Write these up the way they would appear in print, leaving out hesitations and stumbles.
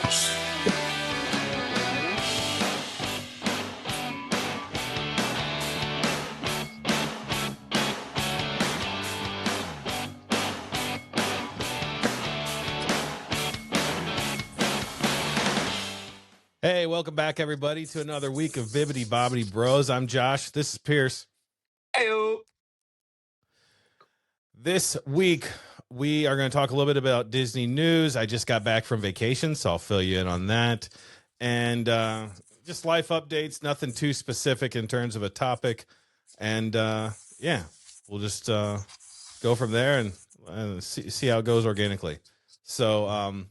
Hey, welcome back, everybody, to another week of Bibbidi Bobbidi Bros. I'm Josh. This is Pierce. Hey-o. This week, we are going to talk a little bit about Disney news. I just got back from vacation, so I'll fill you in on that. And just life updates, nothing too specific in terms of a topic. And yeah, we'll just go from there and see how it goes organically. So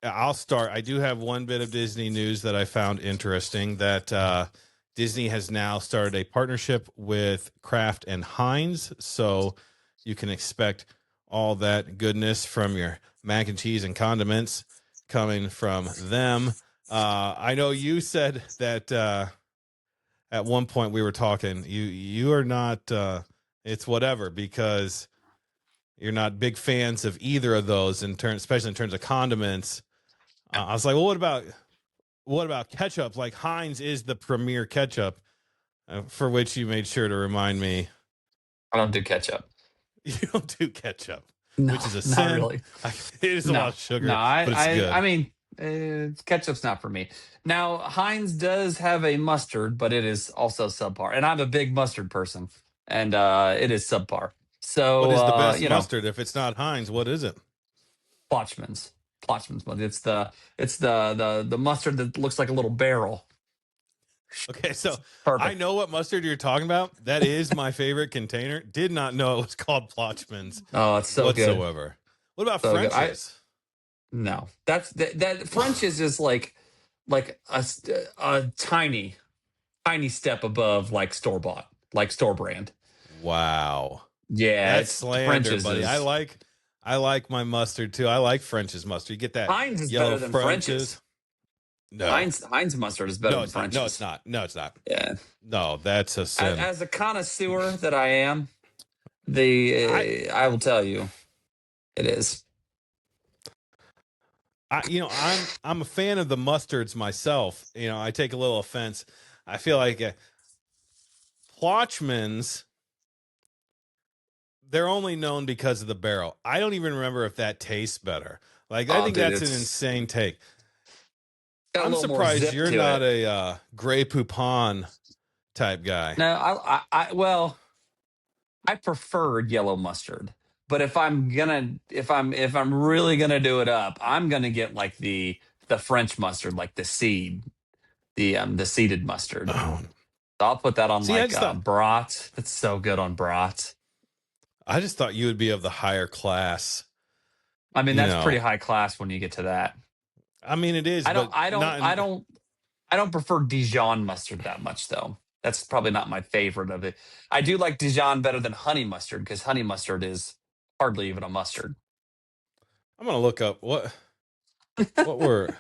I'll start. I do have one bit of Disney news that I found interesting, that Disney has now started a partnership with Kraft and Heinz. So you can expect all that goodness from your mac and cheese and condiments coming from them. I know you said that at one point we were talking, you are not, it's whatever, because you're not big fans of either of those especially in terms of condiments. I was like, well, what about ketchup? Like, Heinz is the premier ketchup, for which you made sure to remind me. I don't do ketchup. You don't do ketchup, No, which is a not sin. really. It is a lot of sugar, No, but it's good. I mean, ketchup's not for me. Now, Heinz does have a mustard, but it is also subpar. And I'm a big mustard person, and it is subpar. So, what is the best mustard? If it's not Heinz, what is it? Plotchman's mustard. It's the mustard that looks like a little barrel. Okay, so Perfect. I know what mustard you're talking about. That is my favorite container. Did not know it was called Plotchman's. Oh, it's so whatsoever. good. What about So French's? No, that French's is like a tiny step above like store bought, like store brand. Wow. Yeah, That's slander, French's buddy. I like my mustard too. I like French's mustard. You get that Heinz is yellow better than French's. No, Heinz mustard is better than it's not. French's. No, it's not. No, it's not. Yeah, no, that's a sin. As a connoisseur that I am, I will tell you, it is. I'm a fan of the mustards myself. I take a little offense. I feel like Plotchman's, they're only known because of the barrel. I don't even remember if that tastes better. Like, I think that's an insane take. I'm surprised you're not a Grey Poupon type guy. No, I preferred yellow mustard. But if I'm really gonna do it up, I'm gonna get like the French mustard, like the seeded mustard. Oh. So I'll put that on brats. That's so good on brats. I just thought you would be of the higher class. I mean, that's pretty high class when you get to that. I mean, it is. I don't prefer Dijon mustard that much, though. That's probably not my favorite of it. I do like Dijon better than honey mustard, because honey mustard is hardly even a mustard. I'm gonna look up what were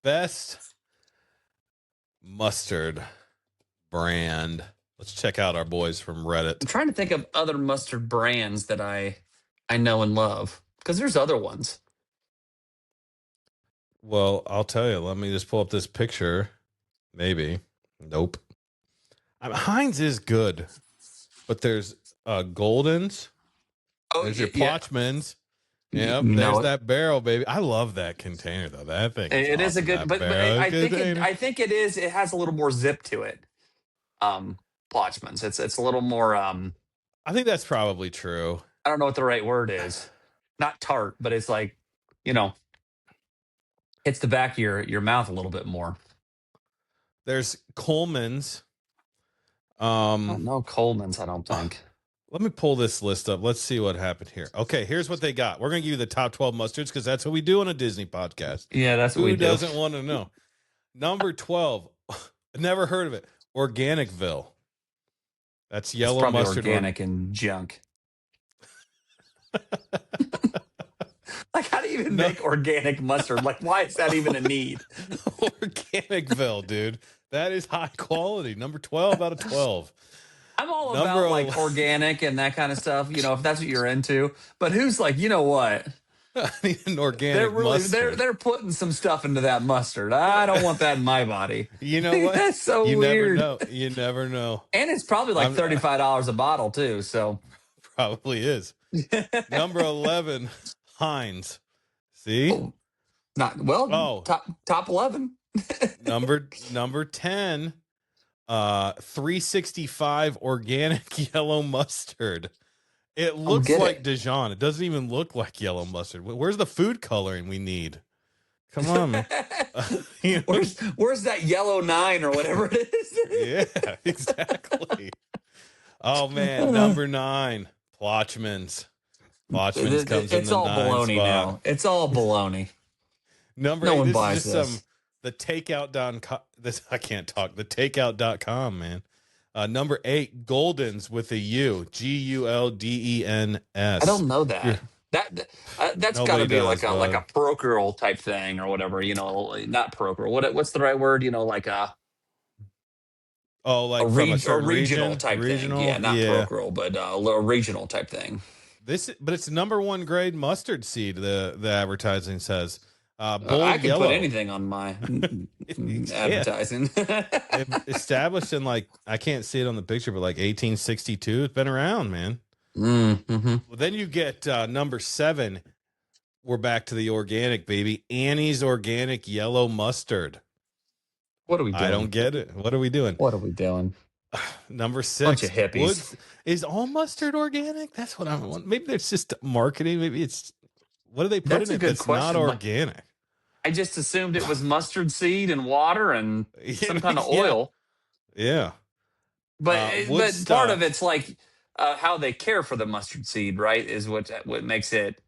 best mustard brand. Let's check out our boys from Reddit. I'm trying to think of other mustard brands that I know and love, because there's other ones. Well, I'll tell you. Let me just pull up this picture. Maybe. Nope. Heinz is good, but there's Golden's. Oh, there's your Plotchman's. Yep, there's that barrel, baby. I love that container, though. That thing. It is a good, but I think it is. It has a little more zip to it. Plotchman's. It's a little more. I think that's probably true. I don't know what the right word is. Not tart, but it's like, hits the back of your mouth a little bit more. There's Coleman's. No Coleman's, I don't think. Let me pull this list up. Let's see what happened here. Okay, here's what they got. We're going to give you the top 12 mustards, because that's what we do on a Disney podcast. Yeah, that's what we do. Who doesn't want to know? Number 12. Never heard of it. Organicville. That's yellow probably mustard. Organic and junk. Like, how do you even make organic mustard? Like, why is that even a need? Organicville, dude. That is high quality. Number 12 out of 12. I'm all about like organic and that kind of stuff, if that's what you're into. But who's like, you know what? I need an They're organic really mustard. they're putting some stuff into that mustard. I don't want that in my body. You know what? That's so You never weird. know. You never know. And it's probably like I'm $35 a bottle too. So probably is. Number 11, Heinz. See? oh, not well, Oh, top 11. number 10, 365 organic yellow mustard. It Don't looks get like it. Dijon. It doesn't even look like yellow mustard. Where's the food coloring we need? Come on, man. You know? Where's that yellow 9 or whatever it is? Yeah, exactly. Oh man, number 9, Plotchman's. Plotchman's comes in It's the all 9 baloney spot. now. It's all baloney. Number No 8, one this buys is just this. the takeout.com. This I can't talk. The takeout.com, man. Number 8, Golden's with a U. Guldens. I don't know that. You're- That's got to Nobody be does, like bud. a parochial type thing or whatever. Not parochial. What's the right word? Like Oh, like from a a certain regional region? type thing. Yeah, Regional? not Yeah. parochial, but a regional type thing. But it's number 1 grade mustard seed, the advertising says. Bold I can yellow. put anything on my advertising. Established in I can't see it on the picture, but 1862. It's been around, man. Mm-hmm. Well, then you get number 7. We're back to the organic, baby. Annie's organic yellow mustard. What are we doing? I don't get it. What are we doing? What are we doing? Number 6. Bunch of hippies. Woods. Is all mustard organic? That's what I want. Maybe it's just marketing. Maybe it's what do they put That's in a it good that's question. not organic? I just assumed it was mustard seed and water and some kind of oil. Yeah. But part Woodstock. of it's like how they care for the mustard seed, right? Is what makes it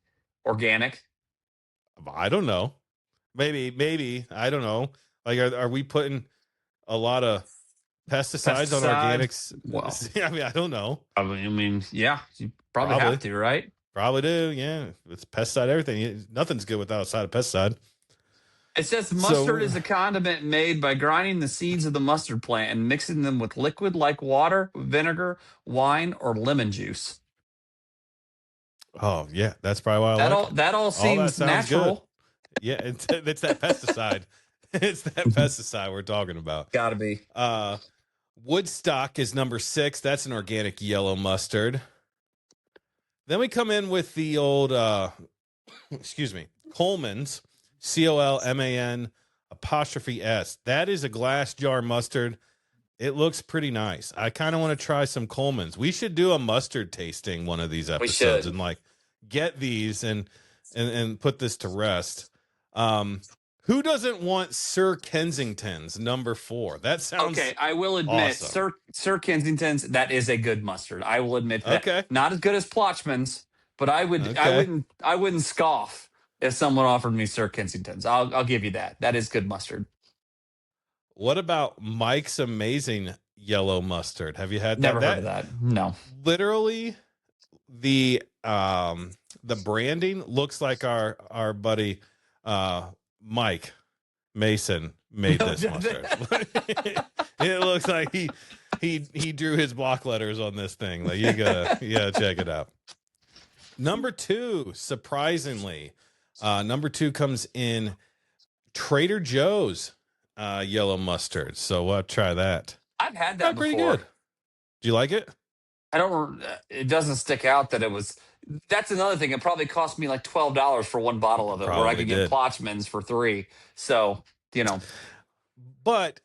organic. I don't know. Maybe I don't know. Are we putting a lot of pesticides on organics? Well, I mean, I don't know. I mean, yeah, you probably have to, right? Probably do. Yeah, it's pesticide. Everything. Nothing's good without a side of pesticide. It says mustard is a condiment made by grinding the seeds of the mustard plant and mixing them with liquid like water, vinegar, wine, or lemon juice. Oh yeah, that's probably why I like it. That all seems natural. Good. Yeah, it's that pesticide. It's that pesticide we're talking about. Gotta be. Woodstock is number 6. That's an organic yellow mustard. Then we come in with the old, excuse me, Coleman's, COLMAN''S. That is a glass jar mustard. It looks pretty nice. I kind of want to try some Coleman's. We should do a mustard tasting one of these episodes and get these and put this to rest. Who doesn't want Sir Kensington's number 4? That sounds okay. I will admit, awesome. Sir Kensington's, that is a good mustard. I will admit that. Okay. Not as good as Plotchman's, but I wouldn't scoff if someone offered me Sir Kensington's. I'll give you that. That is good mustard. What about Mike's Amazing Yellow Mustard? Have you had that? Never heard of that. No. Literally, the branding looks like our buddy Mike Mason made this mustard. It looks like he drew his block letters on this thing. Like you gotta check it out. Number 2, surprisingly, number 2 comes in Trader Joe's yellow mustard. So we'll try that. I've had that before. Pretty good. Do you like it? I don't. It doesn't stick out that it was. That's another thing. It probably cost me like $12 for one bottle of it, where I could get Plotchman's for 3. So But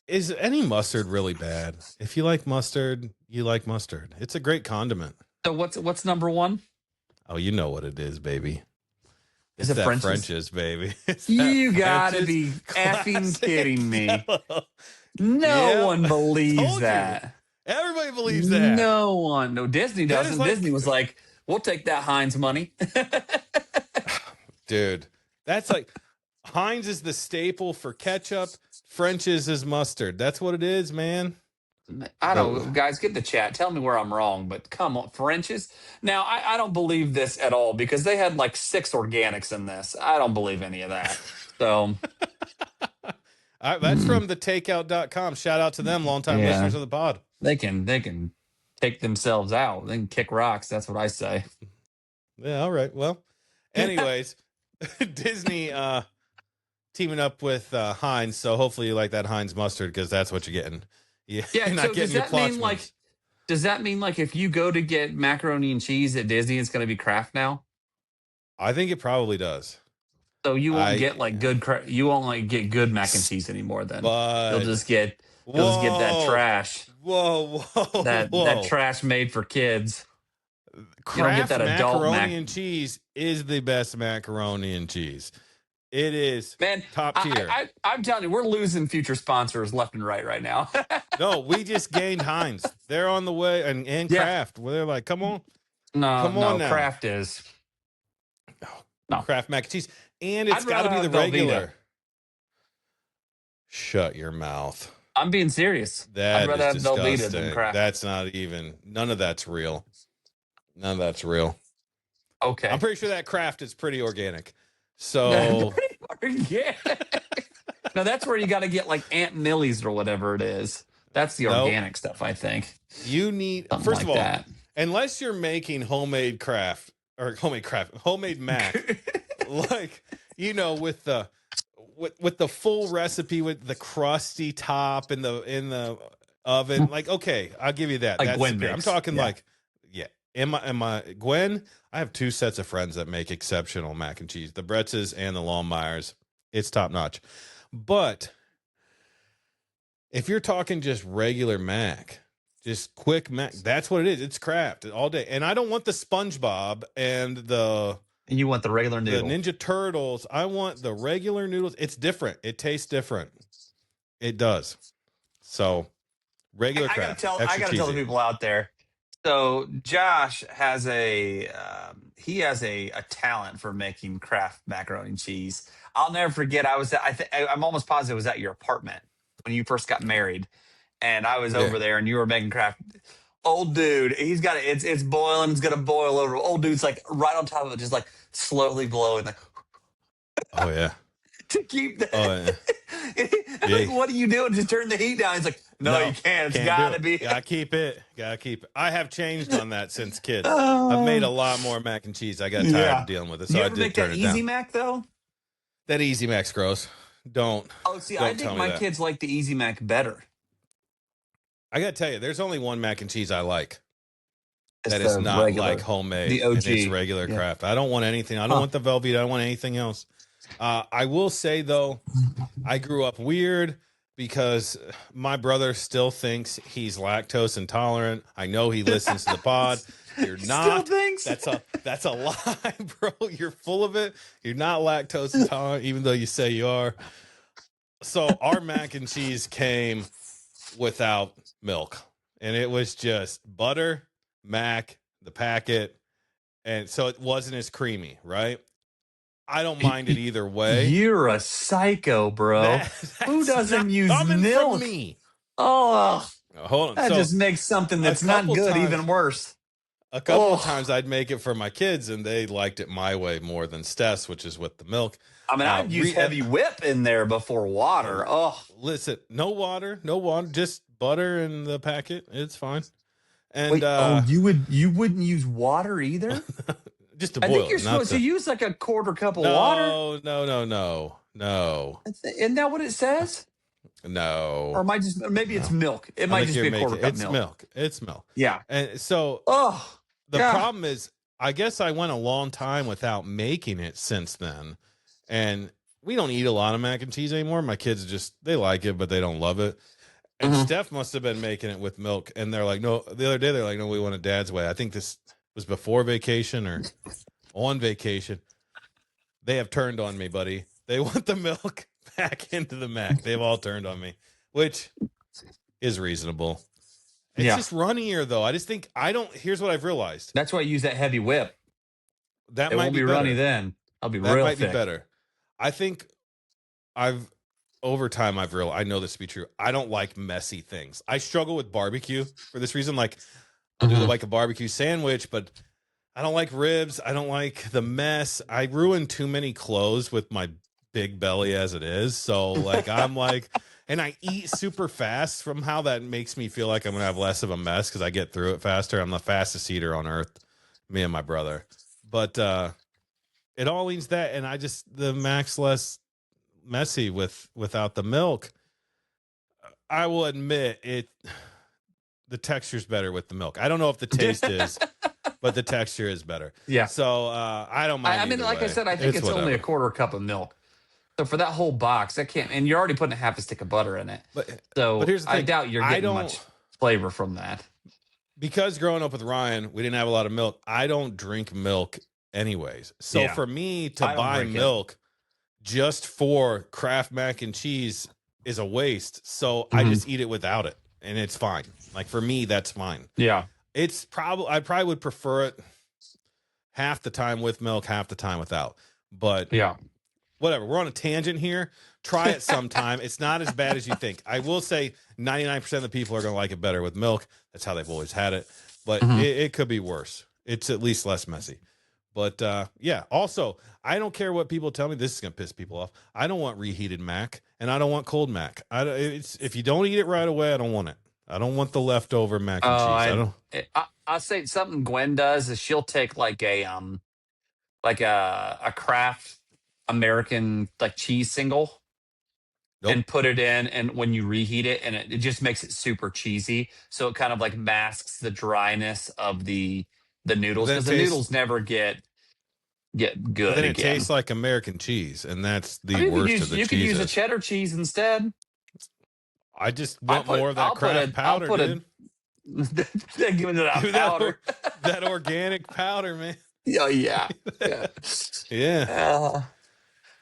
is any mustard really bad? If you like mustard, you like mustard. It's a great condiment. So what's number 1? Oh, you know what it is, baby. Is it French's? French's, baby. You gotta be effing kidding me. No one believes that. Everybody believes that. No one. No, Disney doesn't. Disney was like, we'll take that Heinz money. Dude, that's like Heinz is the staple for ketchup. French's is mustard. That's what it is, man. I don't, guys, get in the chat. Tell me where I'm wrong, but come on, French's. Now, I don't believe this at all because they had like 6 organics in this. I don't believe any of that. So that's from the takeout.com. Shout out to them, longtime listeners of the pod. They can take themselves out. They can kick rocks. That's what I say. Yeah, all right. Well, Anyways, Disney teaming up with Heinz, so hopefully you like that Heinz mustard because that's what you're getting. Yeah, Yeah. you're not So getting your Plotchmans. does that mean like if you go to get macaroni and cheese at Disney, it's going to be Kraft now? I think it probably does. So you won't I get like you won't like get good mac and cheese anymore. Then Bud. you'll just get that Whoa. trash, that Whoa. trash made for kids. You don't get Kraft that adult macaroni mac. and cheese is the best macaroni and cheese. It is Man, top tier. I'm telling you, we're losing future sponsors left and right now. No, we just gained Heinz. They're on the way, and Yeah. Kraft, where they're like, come on, No, come on now. Kraft is. No. Kraft mac and cheese, and it's I'd got to be rather the have Velveeta. regular. Shut your mouth. I'm being serious. That I'd rather have is Velveeta disgusting. than Kraft. That's not even. None of that's real. None of that's real. Okay. I'm pretty sure that Kraft is pretty organic. So yeah. No, that's where you got to get like Aunt Millie's or whatever it is. That's the organic stuff, I think. You need Something first like of all, that. unless you're making homemade mac, like with the full recipe with the crusty top in the oven. Like, okay, I'll give you that. Like That's Gwen superior. I'm makes. talking Yeah. like, yeah. Am I Gwen? I have two sets of friends that make exceptional mac and cheese: the Bretzes and the Longmires. It's top notch. But if you're talking just regular mac, just quick mac, that's what it is. It's Kraft all day. And I don't want the SpongeBob and And you want the regular the noodle. Ninja Turtles. I want the regular noodles. It's different. It tastes different. It does. So regular Kraft. I extra gotta tell the cheesy. people out there. So Josh has a talent for making Kraft macaroni and cheese. I'll never forget. I'm almost positive it was at your apartment when you first got married, and I was over there, and you were making Kraft. Old dude, he's got it. It's boiling. It's gonna boil over. Old dude's like right on top of it, just like slowly blowing, like Oh yeah. to keep the. Oh yeah. Like, what are you doing to turn the heat down? He's like, no, you can't. It's gotta be. Gotta keep it. I have changed on that since kids. I've made a lot more mac and cheese. I got tired of dealing with it, so you I ever did make turn that it Easy down. Mac though? That Easy Mac's gross. Don't. Oh, see, Don't I tell think me my that. kids like the Easy Mac better. I gotta tell you, there's only one mac and cheese I like. It's That is the not regular, like homemade. the And OG. it's regular Yeah. Kraft. I don't want anything. I don't want the Velveeta. I don't want anything else. I will say though, I grew up weird because my brother still thinks he's lactose intolerant. I know he listens to the pod. You're not. Still thinks. That's a lie, bro. You're full of it. You're not lactose intolerant, even though you say you are. So our mac and cheese came without milk, and it was just butter, mac, the packet, and so it wasn't as creamy, right? I don't mind it either way. You're a psycho, bro. Who doesn't use coming milk? from me? Oh, Hold on. that So just makes something that's not couple good times- even worse. a couple of times I'd make it for my kids, and they liked it my way more than Steph's, which is with the milk. I mean, I've used heavy whip in there before water. Oh, Listen, no water, just butter in the packet. It's fine. And wait, you wouldn't use water either? just to I boil think you're it, not supposed to use like a quarter cup of water. No. Isn't that what it says? No. Or am I just maybe it's milk? It might just be a quarter cup milk. It's milk. Yeah. And so the problem is, I guess I went a long time without making it since then. And we don't eat a lot of mac and cheese anymore. My kids they like it, but they don't love it. And Steph must have been making it with milk. And they're like, no, the other day they're like, no, we want it Dad's way. I think this was before vacation or on vacation. They have turned on me, buddy. They want the milk back into the mac. They've all turned on me, which is reasonable. It's just runnier, though. I just think here's what I've realized. That's why I use that heavy whip. That It might won't be be better. runny then. I'll be That real might thick. be better. I think over time I've realized, I know this to be true. I don't like messy things. I struggle with barbecue for this reason. Like, I'll do like a barbecue sandwich, but I don't like ribs. I don't like the mess. I ruin too many clothes with my big belly as it is. So like, I'm like, and I eat super fast. From how that makes me feel like I'm gonna have less of a mess because I get through it faster. I'm the fastest eater on earth, me and my brother. But it all leans that, and the Mac's less messy without the milk. I will admit it. The texture's better with the milk. I don't know if the taste is, but the texture is better. Yeah. So I don't mind. I mean, either like I way. said, I think it's only a whatever. quarter cup of milk. So for that whole box, that can't, and you're already putting a half a stick of butter in it. But So here's the I thing. doubt you're I getting don't much flavor from that. because growing up with Ryan, we didn't have a lot of milk. I don't drink milk anyways. So Yeah. for me to I don't buy drink it. milk just for Kraft mac and cheese is a waste. So I just eat it without it, and it's fine. Like for me, that's fine. Yeah. I probably would prefer it half the time with milk, half the time without. But Yeah. whatever. We're on a tangent here. Try it sometime. It's not as bad as you think. I will say 99% of the people are going to like it better with milk. That's how they've always had it. But it could be worse. It's at least less messy. But yeah, also, I don't care what people tell me. This is going to piss people off. I don't want reheated mac, and I don't want cold mac. If you don't eat it right away, I don't want it. I don't want the leftover mac and cheese. I'll say something Gwen does is she'll take like a Kraft American like cheese single Nope. and put it in, and when you reheat it, and it just makes it super cheesy, so it kind of like masks the dryness of the noodles, because the noodles never get But good then it again. tastes like American cheese, and that's the I mean, worst of the you could use a cheeses. cheddar cheese instead. I just want more of that Kraft powder, dude. Giving it out powder. That organic powder, man. Oh yeah, yeah, Yeah.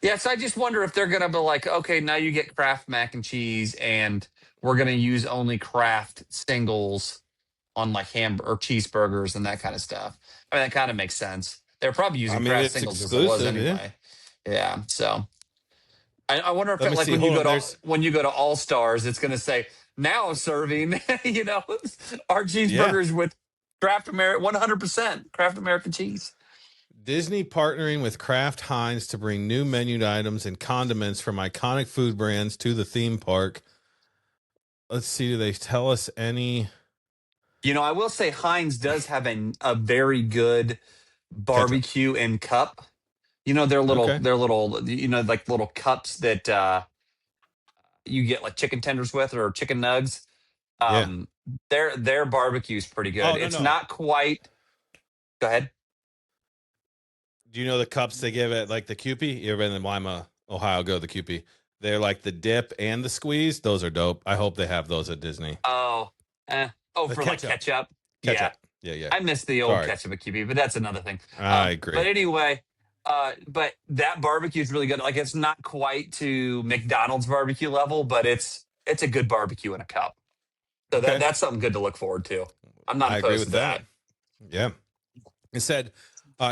yeah. So I just wonder if they're gonna be like, okay, now you get Kraft mac and cheese, and we're gonna use only Kraft singles on like hamburger or cheeseburgers and that kind of stuff. I mean, that kind of makes sense. They're probably I using mean, Kraft it's singles as it was exclusive, yeah. anyway. Yeah. So I wonder if Let it, me like see. Hold on. when you go to All Stars, it's gonna say now serving, our Yeah. cheeseburgers with Kraft American 100% Kraft American cheese. Disney partnering with Kraft Heinz to bring new menu items and condiments from iconic food brands to the theme park. Let's see. Do they tell us any? I will say Heinz does have a very good barbecue and cup. Okay. Their little, like little cups that you get like chicken tenders with or chicken nugs. Yeah. Their barbecue is pretty good. Oh, no, It's no. not quite. Go ahead. Do you know the cups they give at like the Kewpie? You ever been in Lima, Ohio? Go to the Kewpie. They're like the dip and the squeeze. Those are dope. I hope they have those at Disney. Oh, The for like ketchup. Ketchup. Yeah, Yeah. I miss the old Sorry. ketchup at QB, but that's another thing. I agree. But anyway, but that barbecue is really good. Like it's not quite to McDonald's barbecue level, but it's a good barbecue in a cup. So Okay. that's something good to look forward to. I'm not I agree opposed with to that. Yeah. It said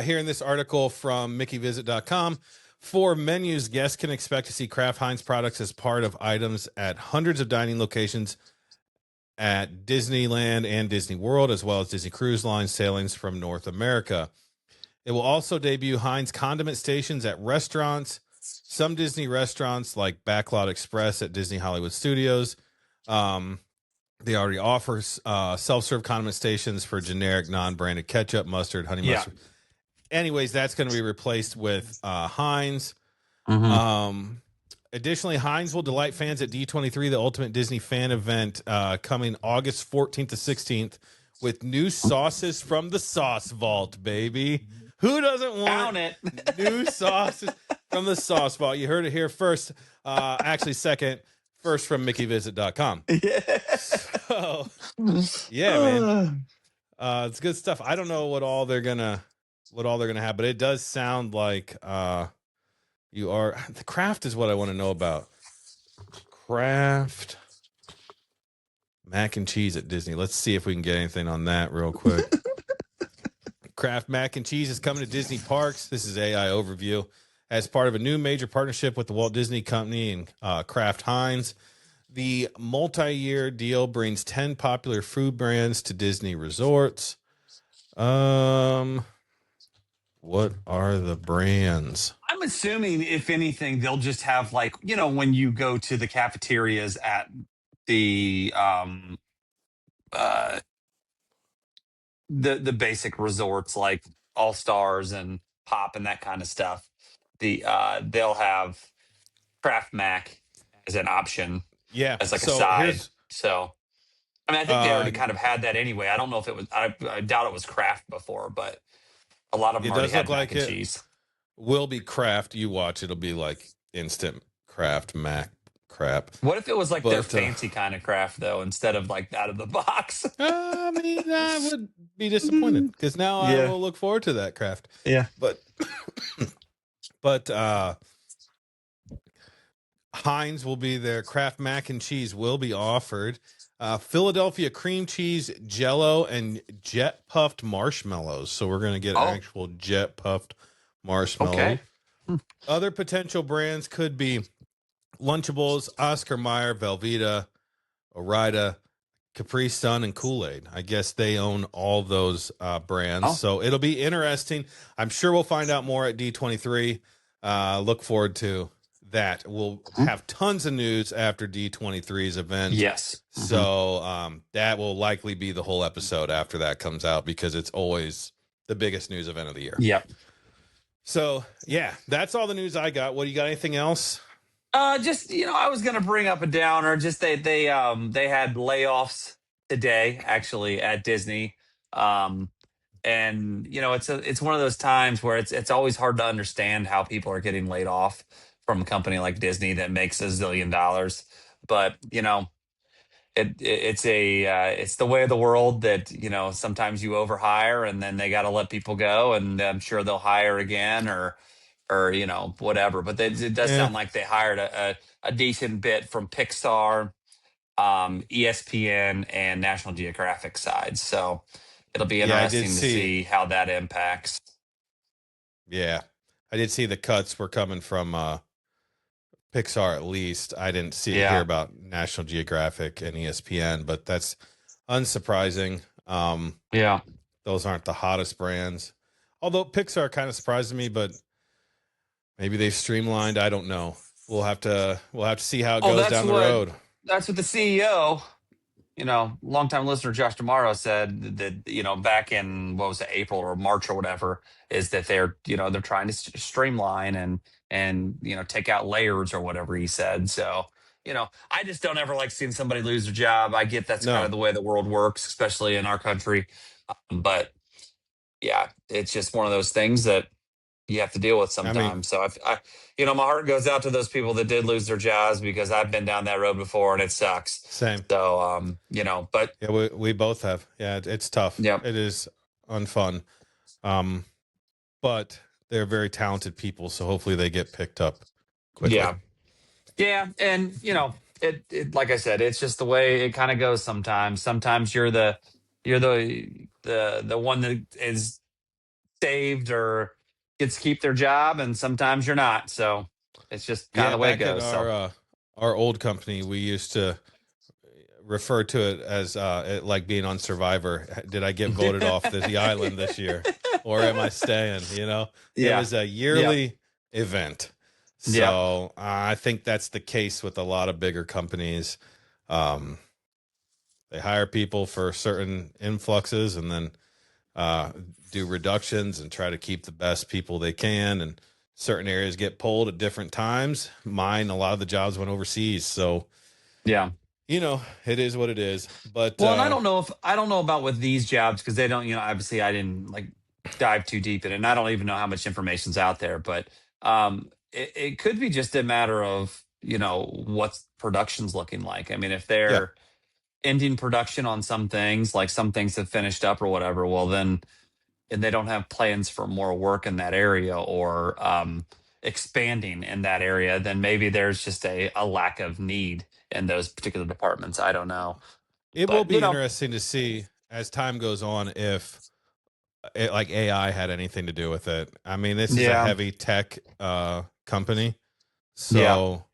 here in this article from MickeyVisit.com, for menus, guests can expect to see Kraft Heinz products as part of items at hundreds of dining locations at Disneyland and Disney World, as well as Disney Cruise Line sailings from North America. It will also debut Heinz condiment stations at restaurants, some Disney restaurants like Backlot Express at Disney Hollywood Studios. They already offer self-serve condiment stations for generic non-branded ketchup, mustard, honey mustard. Anyways, that's going to be replaced with Heinz. Additionally, Heinz will delight fans at D23, the Ultimate Disney Fan Event, coming August 14th to 16th with new sauces from the Sauce Vault, baby. Who doesn't want new sauces from the Sauce Vault? You heard it here first. Actually, first from MickeyVisit.com. Yeah. So, yeah, man. It's good stuff. I don't know what all they're gonna have, but it does sound like the Kraft is what I want to know about. Kraft mac and cheese at Disney. Let's see if we can get anything on that real quick. Kraft mac and cheese is coming to Disney parks. This is AI overview as part of a new major partnership with the Walt Disney Company and Kraft Heinz. The multi-year deal brings 10 popular food brands to Disney resorts. What are the brands? I'm assuming, if anything, they'll just have like, when you go to the cafeterias at the the basic resorts like All Stars and pop and that kind of stuff, they'll have Kraft Mac as an option, Yeah. as like a So side. here's So I mean, I think they already kind of had that anyway. I don't know if it was. I doubt it was Kraft before, but a lot of them it already does look had mac like and it cheese. will be Kraft. You watch, it'll be like instant Kraft Mac crap. What if it was like their But fancy kind of Kraft though, instead of like out of the box? I mean, I would be disappointed because now I Yeah, will look forward to that Kraft. yeah. But but Heinz will be there. Kraft mac and cheese will be offered. Philadelphia cream cheese, Jello, and jet puffed marshmallows. So we're gonna get Oh, actual jet puffed marshmallow. okay. Hmm. Other potential brands could be Lunchables, Oscar Mayer, Velveeta, Orida, Capri Sun, and Kool-Aid. I guess they own all those brands. Oh, So it'll be interesting. I'm sure we'll find out more at D23. Look forward to that. We'll have tons of news after D23's event. yes. So that will likely be the whole episode after that comes out because it's always the biggest news event of the year. Yep. So yeah, that's all the news I got. What do you got? Anything else? Just I was gonna bring up a downer. Just they had layoffs today actually at Disney. Um, and it's one of those times where it's always hard to understand how people are getting laid off from a company like Disney that makes $1 zillion. But it's the way of the world that sometimes you overhire and then they got to let people go, and I'm sure they'll hire again, or whatever. But it does Yeah, sound like they hired a decent bit from Pixar, ESPN, and National Geographic side. So it'll be yeah, I did interesting to see. see how that impacts. Yeah, I did see the cuts were coming from Pixar at least. I didn't hear Yeah, about National Geographic and ESPN, but that's unsurprising. yeah. Those aren't the hottest brands. Although Pixar kind of surprises me, but maybe they've streamlined. I don't know. We'll have to see how it Oh, goes down the road. that's what the CEO, longtime listener Josh Tomorrow said that, back in what was it, April or March or whatever, is that they're trying to streamline and take out layers or whatever he said. So, I just don't ever like seeing somebody lose their job. I get that's kind of No, the way the world works, especially in our country. But yeah, it's just one of those things that you have to deal with I mean, sometimes. So my heart goes out to those people that did lose their jobs, because I've been down that road before and it sucks. same. So, but Yeah, we both have. Yeah, it's tough. yeah, It is unfun. Um, but they're very talented people, so hopefully they get picked up quickly. yeah, yeah. And, it, like I said, it's just the way it kind of goes sometimes. Sometimes you're the one that is saved or gets to keep their job, and sometimes you're not. So it's just kind of Yeah, the way it back at goes. So, our old company, we used to refer to it as like being on Survivor. Did I get voted off the island this year, or am I staying? It yeah, was a yeah, yearly event, yeah, so I think that's the case with a lot of bigger companies. Um, they hire people for certain influxes, and then uh, do reductions and try to keep the best people they can. And certain areas get pulled at different times. Mine, a lot of the jobs went overseas, so yeah. it is what it is. But Well, and I don't know about with these jobs, because they don't, obviously I didn't like dive too deep in it, and I don't even know how much information's out there. But it could be just a matter of what production's looking like. I mean, if yeah, they're ending production on some things, like some things have finished up or whatever, well then, and they don't have plans for more work in that area, or expanding in that area, then maybe there's just a lack of need in those particular departments. I don't know, it will but be interesting to see as time goes on if like AI had anything to do with it. I mean, this is a yeah, heavy tech company, yeah. so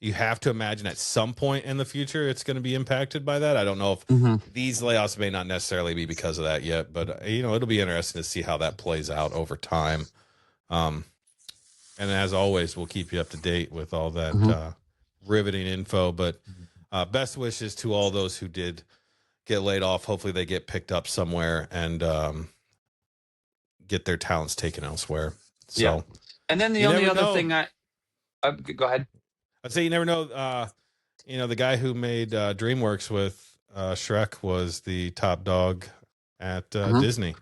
you have to imagine at some point in the future it's going to be impacted by that. I don't know if Hmm. these layoffs may not necessarily be because of that yet, but it'll be interesting to see how that plays out over time. Um, and as always, we'll keep you up to date with all that Hmm. riveting info. But best wishes to all those who did get laid off. Hopefully, they get picked up somewhere and get their talents taken elsewhere. So Yeah. And then the you only never other know. thing go ahead. I'd say you never know. The guy who made DreamWorks with Shrek was the top dog at Mhm. Disney,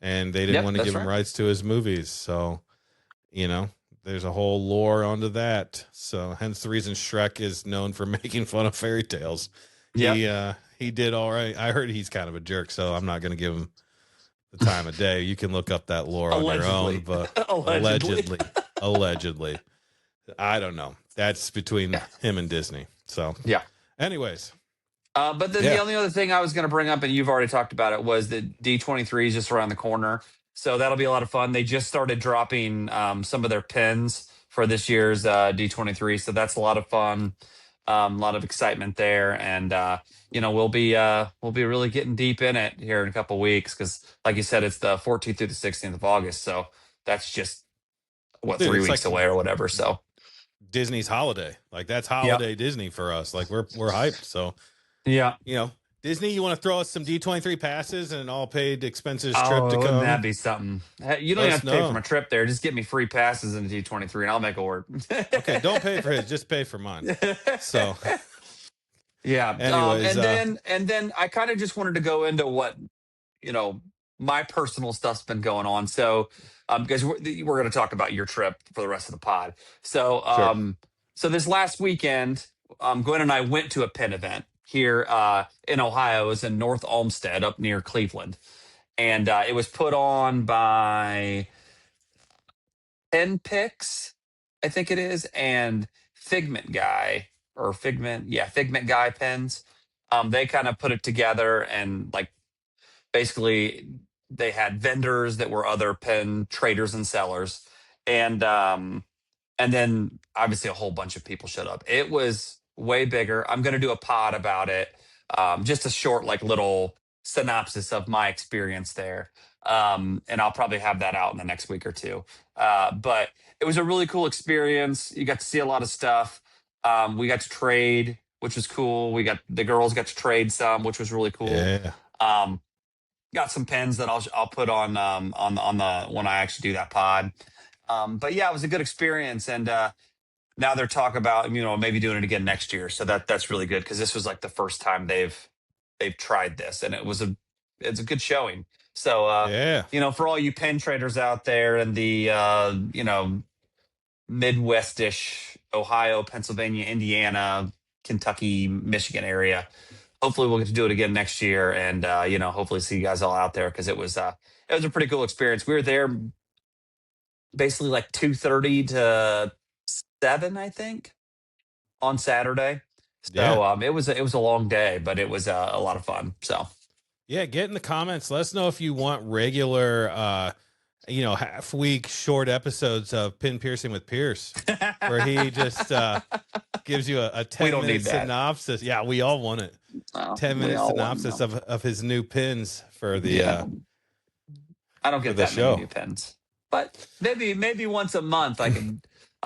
and they didn't Yep, want to that's give him right. rights to his movies. So, there's a whole lore onto that. So, hence the reason Shrek is known for making fun of fairy tales. Yep. He did all right. I heard he's kind of a jerk, so I'm not going to give him the time of day. You can look up that lore on your own, Allegedly. but Allegedly. allegedly, I don't know. That's between Yeah. him and Disney. So, Yeah. anyways, But then the yeah, only other thing I was going to bring up, and you've already talked about it, was that D23 is just around the corner. So that'll be a lot of fun. They just started dropping some of their pins for this year's D23. So that's a lot of fun, a lot of excitement there. And, we'll be really getting deep in it here in a couple weeks because, like you said, it's the 14th through the 16th of August. So that's just, dude, 3 weeks it's like away or whatever. So, Disney's holiday. Like that's yep. holiday Disney for us. Like we're hyped. So, Yeah. you know, Disney, you want to throw us some D23 passes and an all paid expenses trip to Oh, wouldn't come? that be something? Hey, you don't Let even us have to pay for know. my trip there. Just get me free passes in the D23 and I'll make it work. Okay, don't pay for his, just pay for mine. So, Yeah. anyways, And then I kind of just wanted to go into what, you know, my personal stuff's been going on. So, because we're going to talk about your trip for the rest of the pod. So, sure. so this last weekend, Gwen and I went to a pin event here in Ohio. It was in North Olmsted up near Cleveland. And it was put on by Pen Picks, I think it is, and Figment Guy or Figment, yeah, Figment Guy pens. They kind of put it together and like basically they had vendors that were other pen traders and sellers, and then obviously a whole bunch of people showed up. It was way bigger. I'm going to do a pod about it. Just a short, like little synopsis of my experience there. And I'll probably have that out in the next week or two. But it was a really cool experience. You got to see a lot of stuff. We got to trade, which was cool. The girls got to trade some, which was really cool. Yeah. Um, got some pens that I'll put on the when I actually do that pod. But yeah, it was a good experience, and now they're talking about maybe doing it again next year. So that's really good because this was like the first time they've tried this, and it's a good showing. So Yeah. for all you pen traders out there in the Midwestish Ohio, Pennsylvania, Indiana, Kentucky, Michigan area, hopefully we'll get to do it again next year, and hopefully see you guys all out there because it was a pretty cool experience. We were there basically like 2:30 to 7, I think, on Saturday. Yeah. So it was a long day, but it was a lot of fun. So Yeah. Get in the comments. Let us know if you want regular, half week short episodes of Pin Piercing with Pierce, where he just gives you a we 10 don't minute need that. synopsis. Yeah, we all want it. No, 10 we minute all want synopsis them. of his new pins for the Yeah, I don't for get the that many show. new pens, but maybe once a month I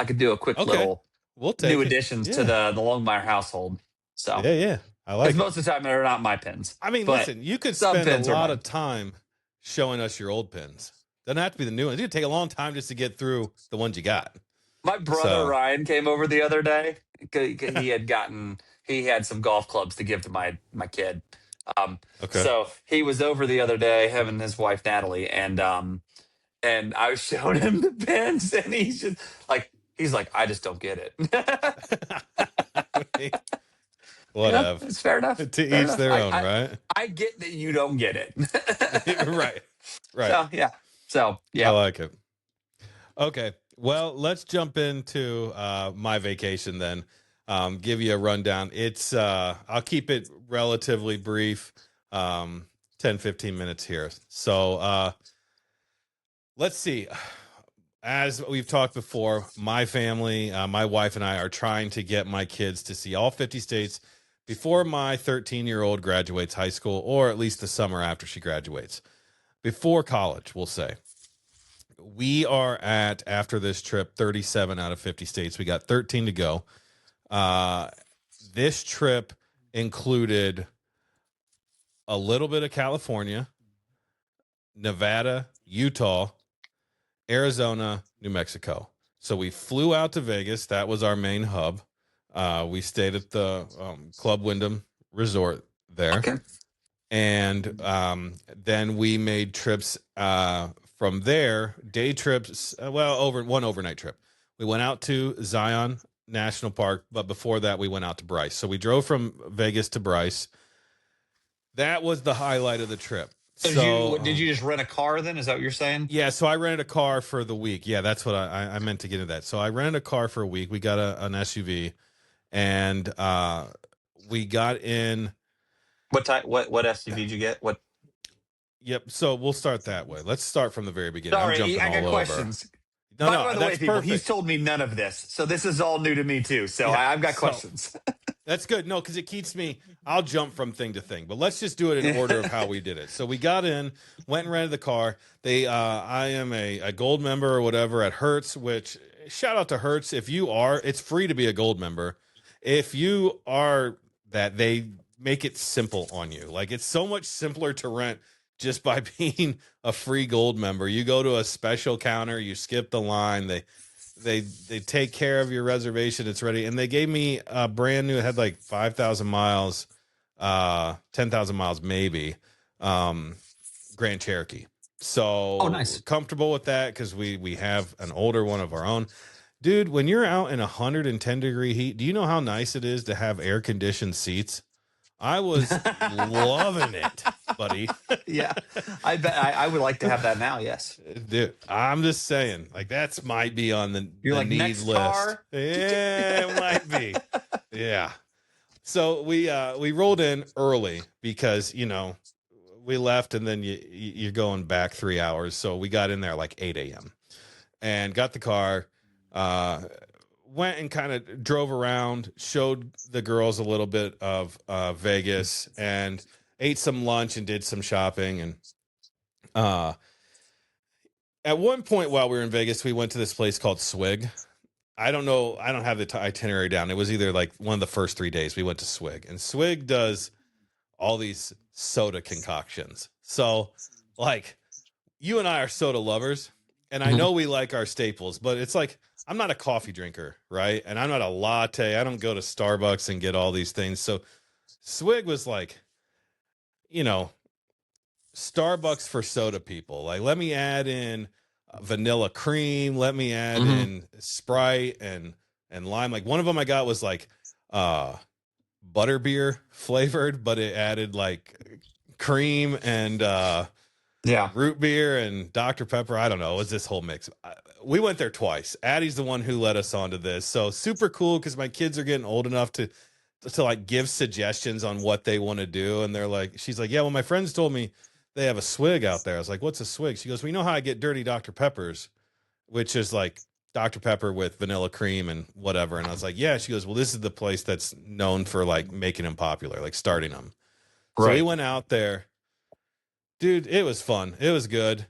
could do a quick Okay. little We'll new take it. additions to Yeah. the Longmire household. So Yeah, yeah. I because like it. most of the time they're not my pens, I mean, but listen, you could some spend a pens are lot mine. of time showing us your old pins. Doesn't have to be the new ones. It could take a long time just to get through the ones you got. My brother So, Ryan came over the other day. He had some golf clubs to give to my kid. okay. So he was over the other day, him and his wife Natalie, and I was showing him the pins, and he's like, I just don't get it. Whatever. It's fair enough. To Fair each enough. their I, own, I right? I get that you don't get it. Right. Right. So yeah. So I yeah. like it. Okay. Well, let's jump into my vacation then. Give you a rundown. I'll keep it relatively brief. 10, 15 minutes here. So let's see. As we've talked before, my family, my wife and I are trying to get my kids to see all 50 states before my 13-year-old graduates high school, or at least the summer after she graduates. Before college, we'll say. We are at, after this trip, 37 out of 50 states. We got 13 to go. This trip included a little bit of California, Nevada, Utah, Arizona, New Mexico. So we flew out to Vegas. That was our main hub. We stayed at the Club Wyndham Resort there. Okay. And then we made trips from there, day trips, over one overnight trip. We went out to Zion National Park, but before that, we went out to Bryce. So we drove from Vegas to Bryce. That was the highlight of the trip. So So did you just rent a car then? Is that what you're saying? yeah, so I rented a car for the week. Yeah, that's what I meant to get into that. So I rented a car for a week. We got an SUV, and we got in. What type? What SUV did you get? What? Yep. So we'll start that way. Let's start from the very beginning. I'm Sorry, jumping I got all over. questions. No, By no, the way, that's people, he's perfect. told me none of this, so this is all new to me too. So Yeah, I've got so questions. that's good. No, because it keeps me. I'll jump from thing to thing, but let's just do it in order of how we did it. So we got in, went and rented the car. I am a gold member or whatever at Hertz. Which shout out to Hertz. If you are, it's free to be a gold member. If you are that, they make it simple on you. Like it's so much simpler to rent just by being a free gold member. You go to a special counter, you skip the line. They take care of your reservation. It's ready. And they gave me a brand new, it had like 5,000 miles, 10,000 miles, maybe, Grand Cherokee. Oh, So nice. comfortable with that. Cause we have an older one of our own. Dude, when you're out in 110-degree heat, do you know how nice it is to have air conditioned seats? I was loving it, buddy. Yeah, I bet I would like to have that now. Yes. Dude, I'm just saying, like that's might be on You're the like, need next list. car? Yeah, it might be. Yeah. So we rolled in early because we left and then you're going back 3 hours. So we got in there like 8 a.m. and got the car. Went and kind of drove around, showed the girls a little bit of Vegas, and ate some lunch and did some shopping. And at one point while we were in Vegas, we went to this place called Swig. I don't know. I don't have the itinerary down. It was either like one of the first 3 days we went to Swig, and Swig does all these soda concoctions. So, like, you and I are soda lovers, and I Mhm. know we like our staples, but it's like I'm not a coffee drinker, right? And I'm not a latte. I don't go to Starbucks and get all these things. So Swig was like, you know, Starbucks for soda people. Like, let me add in vanilla cream. Let me add Mhm. in Sprite and lime. Like one of them I got was like butterbeer flavored, but it added like cream and Yeah. root beer and Dr. Pepper. I don't know. It was this whole mix. We went there twice. Addie's the one who led us onto this. So super cool because my kids are getting old enough to like give suggestions on what they want to do. And they're like, she's like, yeah, well, my friends told me they have a Swig out there. I was like, what's a Swig? She goes, well, you know how I get dirty Dr. Peppers, which is like Dr. Pepper with vanilla cream and whatever. And I was like, yeah. She goes, well, this is the place that's known for like making them popular, like starting them. So we Right. went out there. Dude, it was fun. It was good.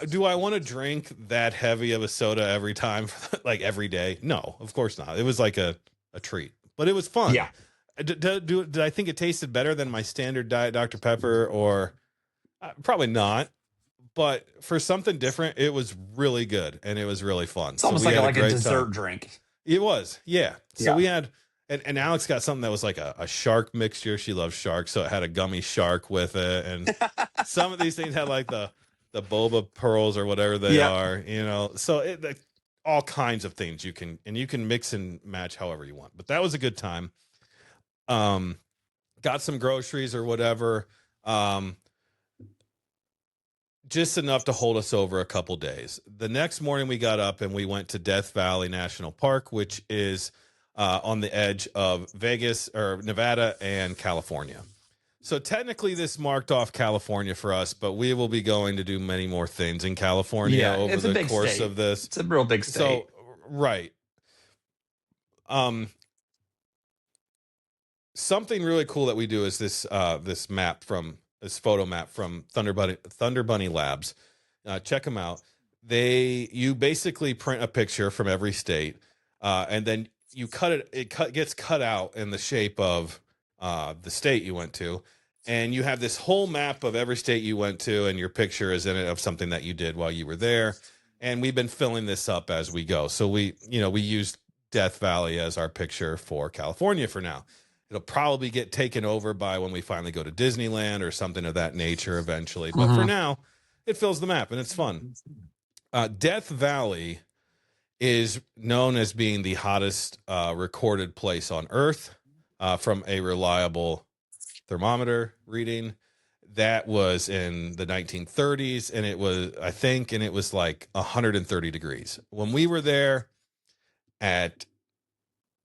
Do I want to drink that heavy of a soda every time, like every day? No, of course not. It was like a treat, but it was fun. Yeah. Did I think it tasted better than my standard diet Dr. Pepper? Or probably not. But for something different, it was really good and it was really fun. It's almost we like had a great dessert time. drink. It was, yeah. So Yeah. we had, and Alex got something that was like a shark mixture. She loves sharks, so it had a gummy shark with it, and some of these things had like the boba pearls or whatever they Yeah. are, So like, all kinds of things you can mix and match however you want. But that was a good time. Got some groceries or whatever. Just enough to hold us over a couple days. The next morning we got up and we went to Death Valley National Park, which is on the edge of Vegas or Nevada and California. So technically this marked off California for us, but we will be going to do many more things in California Yeah. over It's a the big course state. of this. It's a real big state. So, right. Something really cool that we do is this this photo map from Thunder Bunny Labs. Check them out. You basically print a picture from every state, and then you cut it. Gets cut out in the shape of the state you went to, and you have this whole map of every state you went to, and your picture is in it of something that you did while you were there. and we've been filling this up as we go. So we used Death Valley as our picture for California for now. It'll probably get taken over by when we finally go to Disneyland or something of that nature eventually. But for now, it fills the map and it's fun. Death Valley is known as being the hottest recorded place on Earth from a reliable thermometer reading. That was in the 1930s, and it was like 130 degrees. When we were there at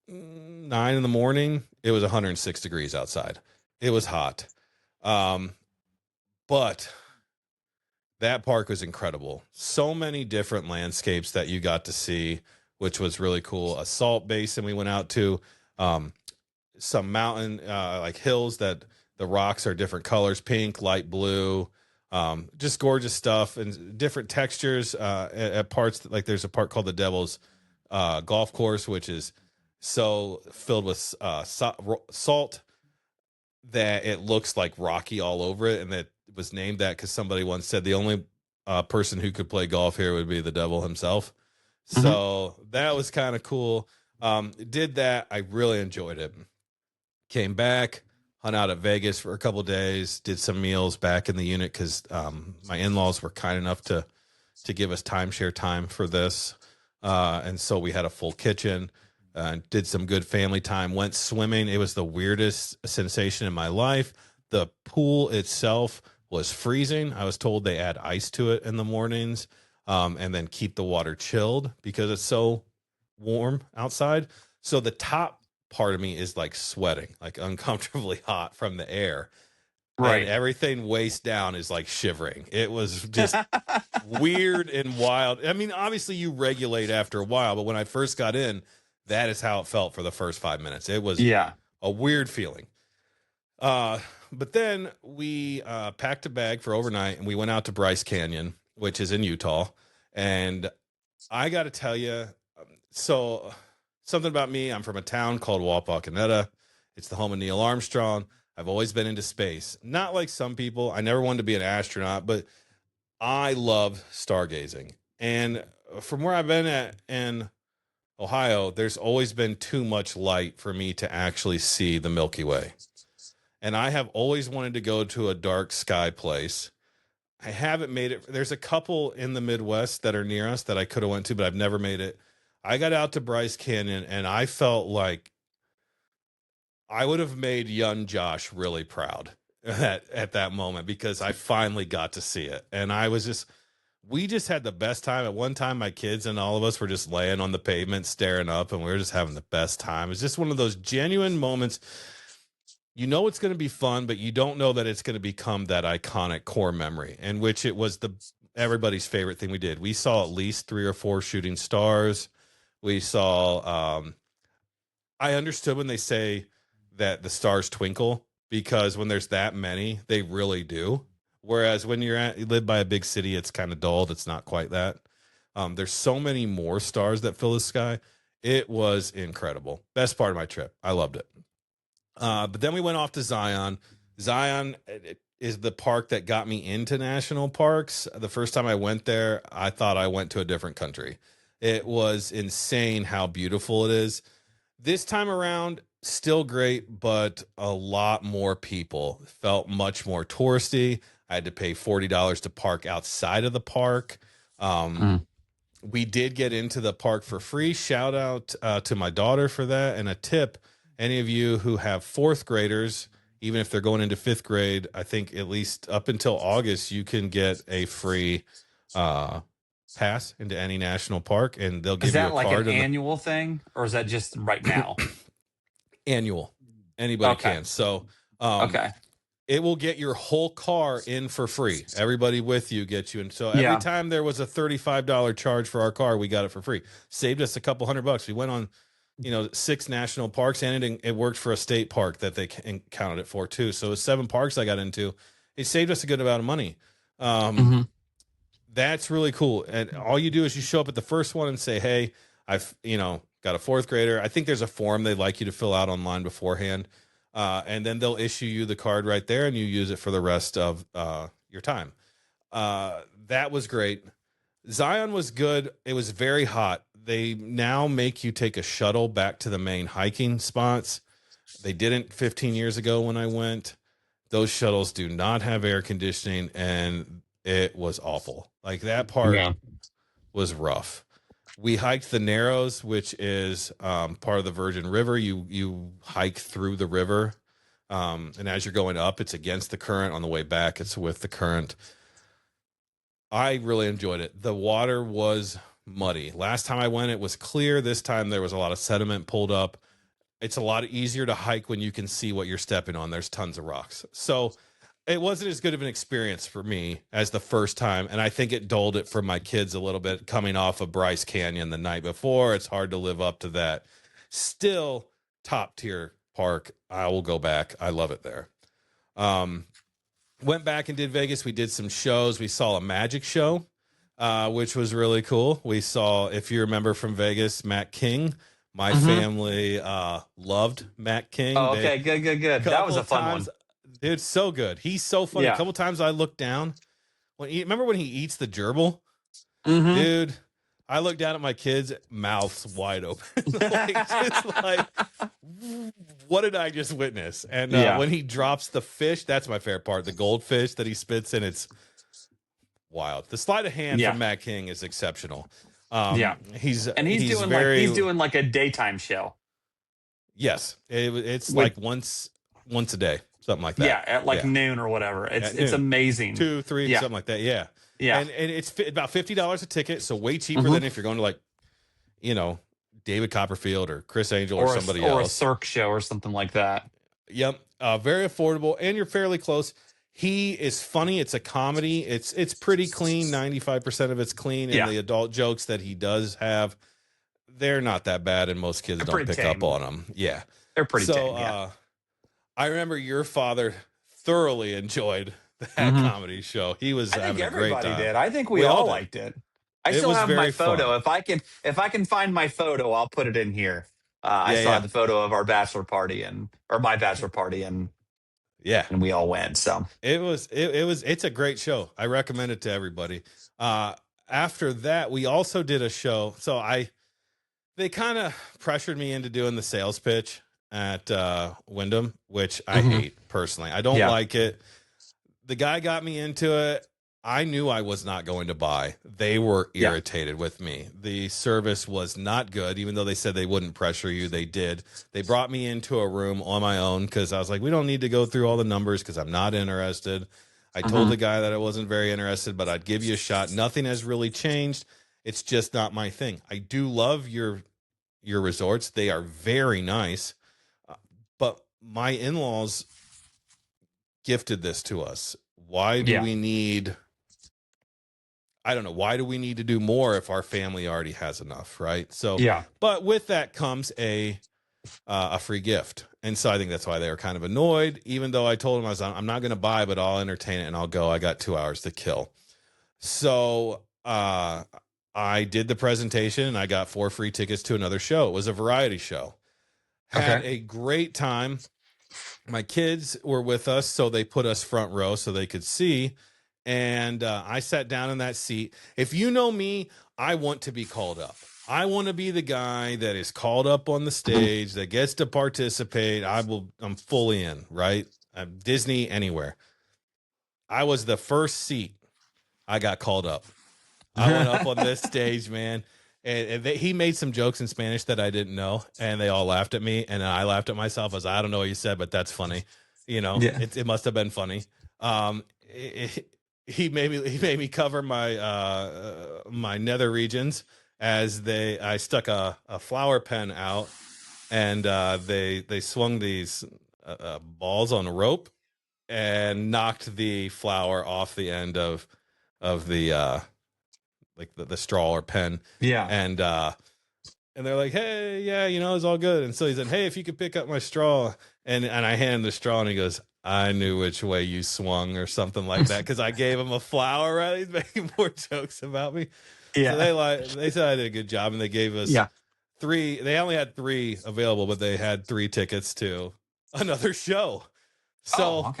9 in the morning, it was 106 degrees outside. It was hot. But that park was incredible. So many different landscapes that you got to see, which was really cool. A salt basin we went out to, some mountain, like hills that the rocks are different colors, pink, light blue, just gorgeous stuff and different textures at parts. Like there's a part called the Devil's Golf Course, which is so filled with salt that it looks like rocky all over it. And that was named that because somebody once said the only person who could play golf here would be the devil himself. So that was kind of cool. Did that. I really enjoyed it. Came back, hung out at Vegas for a couple of days, did some meals back in the unit because my in-laws were kind enough to give us timeshare time for this. And so we had a full kitchen, did some good family time, went swimming. It was the weirdest sensation in my life. The pool itself was freezing. I was told they add ice to it in the mornings and then keep the water chilled because it's so warm outside. So the top part of me is like sweating, like uncomfortably hot from the air. Right. And everything waist down is like shivering. It was just weird and wild. I mean, obviously you regulate after a while, but when I first got in, that is how it felt for the first 5 minutes. It was a weird feeling. But then we packed a bag for overnight and we went out to Bryce Canyon, which is in Utah. And I got to tell you, so something about me, I'm from a town called Wapakoneta. It's the home of Neil Armstrong. I've always been into space. Not like some people. I never wanted to be an astronaut, but I love stargazing. And from where I've been at in Ohio, there's always been too much light for me to actually see the Milky Way. And I have always wanted to go to a dark sky place. I haven't made it. There's a couple in the Midwest that are near us that I could have went to, but I've never made it. I got out to Bryce Canyon and I felt like I would have made young Josh really proud at that moment because I finally got to see it. And we just had the best time. At one time, my kids and all of us were just laying on the pavement, staring up, and we were just having the best time. It's just one of those genuine moments. You know it's going to be fun, but you don't know that it's going to become that iconic core memory, in which it was everybody's favorite thing we did. We saw at least 3 or 4 shooting stars. We saw, I understood when they say that the stars twinkle, because when there's that many, they really do. Whereas when you live by a big city, it's kind of dulled. It's not quite that. There's so many more stars that fill the sky. It was incredible. Best part of my trip. I loved it. But then we went off to Zion. Zion is the park that got me into national parks. The first time I went there, I thought I went to a different country. It was insane how beautiful it is. This time around, still great, but a lot more people. Felt much more touristy. I had to pay $40 to park outside of the park. We did get into the park for free. Shout out to my daughter for that. And a tip, any of you who have 4th graders, even if they're going into 5th grade, I think at least up until August, you can get a free pass into any national park, and they'll give you a card. Is that like an annual thing, or is that just right now? Annual. Anybody can. So it will get your whole car in for free. Everybody with you gets you in. So every time there was a $35 charge for our car, we got it for free. Saved us a couple $100. We went on 6 national parks, and it worked for a state park that they counted it for too. So it was 7 parks I got into. It saved us a good amount of money. That's really cool. And all you do is you show up at the first one and say, hey, I've, got a 4th grader. I think there's a form they'd like you to fill out online beforehand. And then they'll issue you the card right there and you use it for the rest of your time. That was great. Zion was good. It was very hot. They now make you take a shuttle back to the main hiking spots. They didn't 15 years ago when I went. Those shuttles do not have air conditioning, and it was awful. Like that part Yeah. was rough. We hiked the Narrows, which is part of the Virgin River. You hike through the river, and as you're going up, it's against the current. On the way back, it's with the current. I really enjoyed it. The water was muddy. Last time I went, it was clear. This time there was a lot of sediment pulled up. It's a lot easier to hike when you can see what you're stepping on. There's tons of rocks. So it wasn't as good of an experience for me as the first time. And I think it dulled it for my kids a little bit coming off of Bryce Canyon the night before. It's hard to live up to that. Still top tier park. I will go back. I love it there. Um, Went back and did Vegas. We did some shows. We saw a magic show, which was really cool. We saw, if you remember from Vegas, Matt King. My family loved Matt King. Oh, okay, good. That was a fun one. Dude, so good. He's so funny. Yeah. A couple times I looked down. Remember when he eats the gerbil? Mm-hmm. Dude, I looked down at my kids, mouths wide open. What did I just witness? And when he drops the fish, that's my favorite part. The goldfish that he spits in, it's wild. The sleight of hand from Matt King is exceptional. He's doing like a daytime show. Yes, it's like once a day, something like that. Yeah, at like noon or whatever. It's amazing. 2, 3, something like that. Yeah. And it's about $50 a ticket, so way cheaper than if you're going to like, David Copperfield or Chris Angel or somebody else, or a Cirque show or something like that. Yep, very affordable, and you're fairly close. He is funny. It's a comedy. It's pretty clean. 95% of it's clean, and the adult jokes that he does have, they're not that bad, and most kids don't pick up on them. Yeah, they're pretty tame. I remember your father thoroughly enjoyed that comedy show. He was having a great time. Everybody did. I think we all liked it. I still have my photo. Fun. If I can find my photo, I'll put it in here. I still have the photo of our bachelor party or my bachelor party and we all went. So it's a great show. I recommend it to everybody. After that, we also did a show. So they kind of pressured me into doing the sales pitch at Wyndham, which I hate personally. I don't like it. The guy got me into it. I knew I was not going to buy. They were irritated with me. The service was not good, even though they said they wouldn't pressure you. They did. They brought me into a room on my own because I was like, we don't need to go through all the numbers because I'm not interested. I told the guy that I wasn't very interested, but I'd give you a shot. Nothing has really changed. It's just not my thing. I do love your resorts. They are very nice. But my in-laws gifted this to us. Why do we need... I don't know. Why do we need to do more if our family already has enough, right? So, but with that comes a free gift. And so I think that's why they were kind of annoyed, even though I told them I'm not going to buy, but I'll entertain it and I'll go. I got 2 hours to kill. So I did the presentation and I got 4 free tickets to another show. It was a variety show. Had a great time. My kids were with us, so they put us front row so they could see. And I sat down in that seat. If you know me, I want to be called up. I want to be the guy that is called up on the stage, that gets to participate. I'm fully in, right? Disney, anywhere. I was the first seat I got called up. I went up on this stage, man. And he made some jokes in Spanish that I didn't know, and they all laughed at me, and I laughed at myself. I don't know what you said, but that's funny. It must have been funny. He made me cover my my nether regions as I stuck a flower pen out, and they swung these balls on a rope and knocked the flower off the end of the like the straw or pen. And they're like, hey, it's all good. And so he said, hey, if you could pick up my straw, and I handed the straw, and he goes, I knew which way you swung, or something like that, because I gave him a flower. Right? He's making more jokes about me. So they said I did a good job, and they gave us 3. They only had 3 available, but they had 3 tickets to another show. So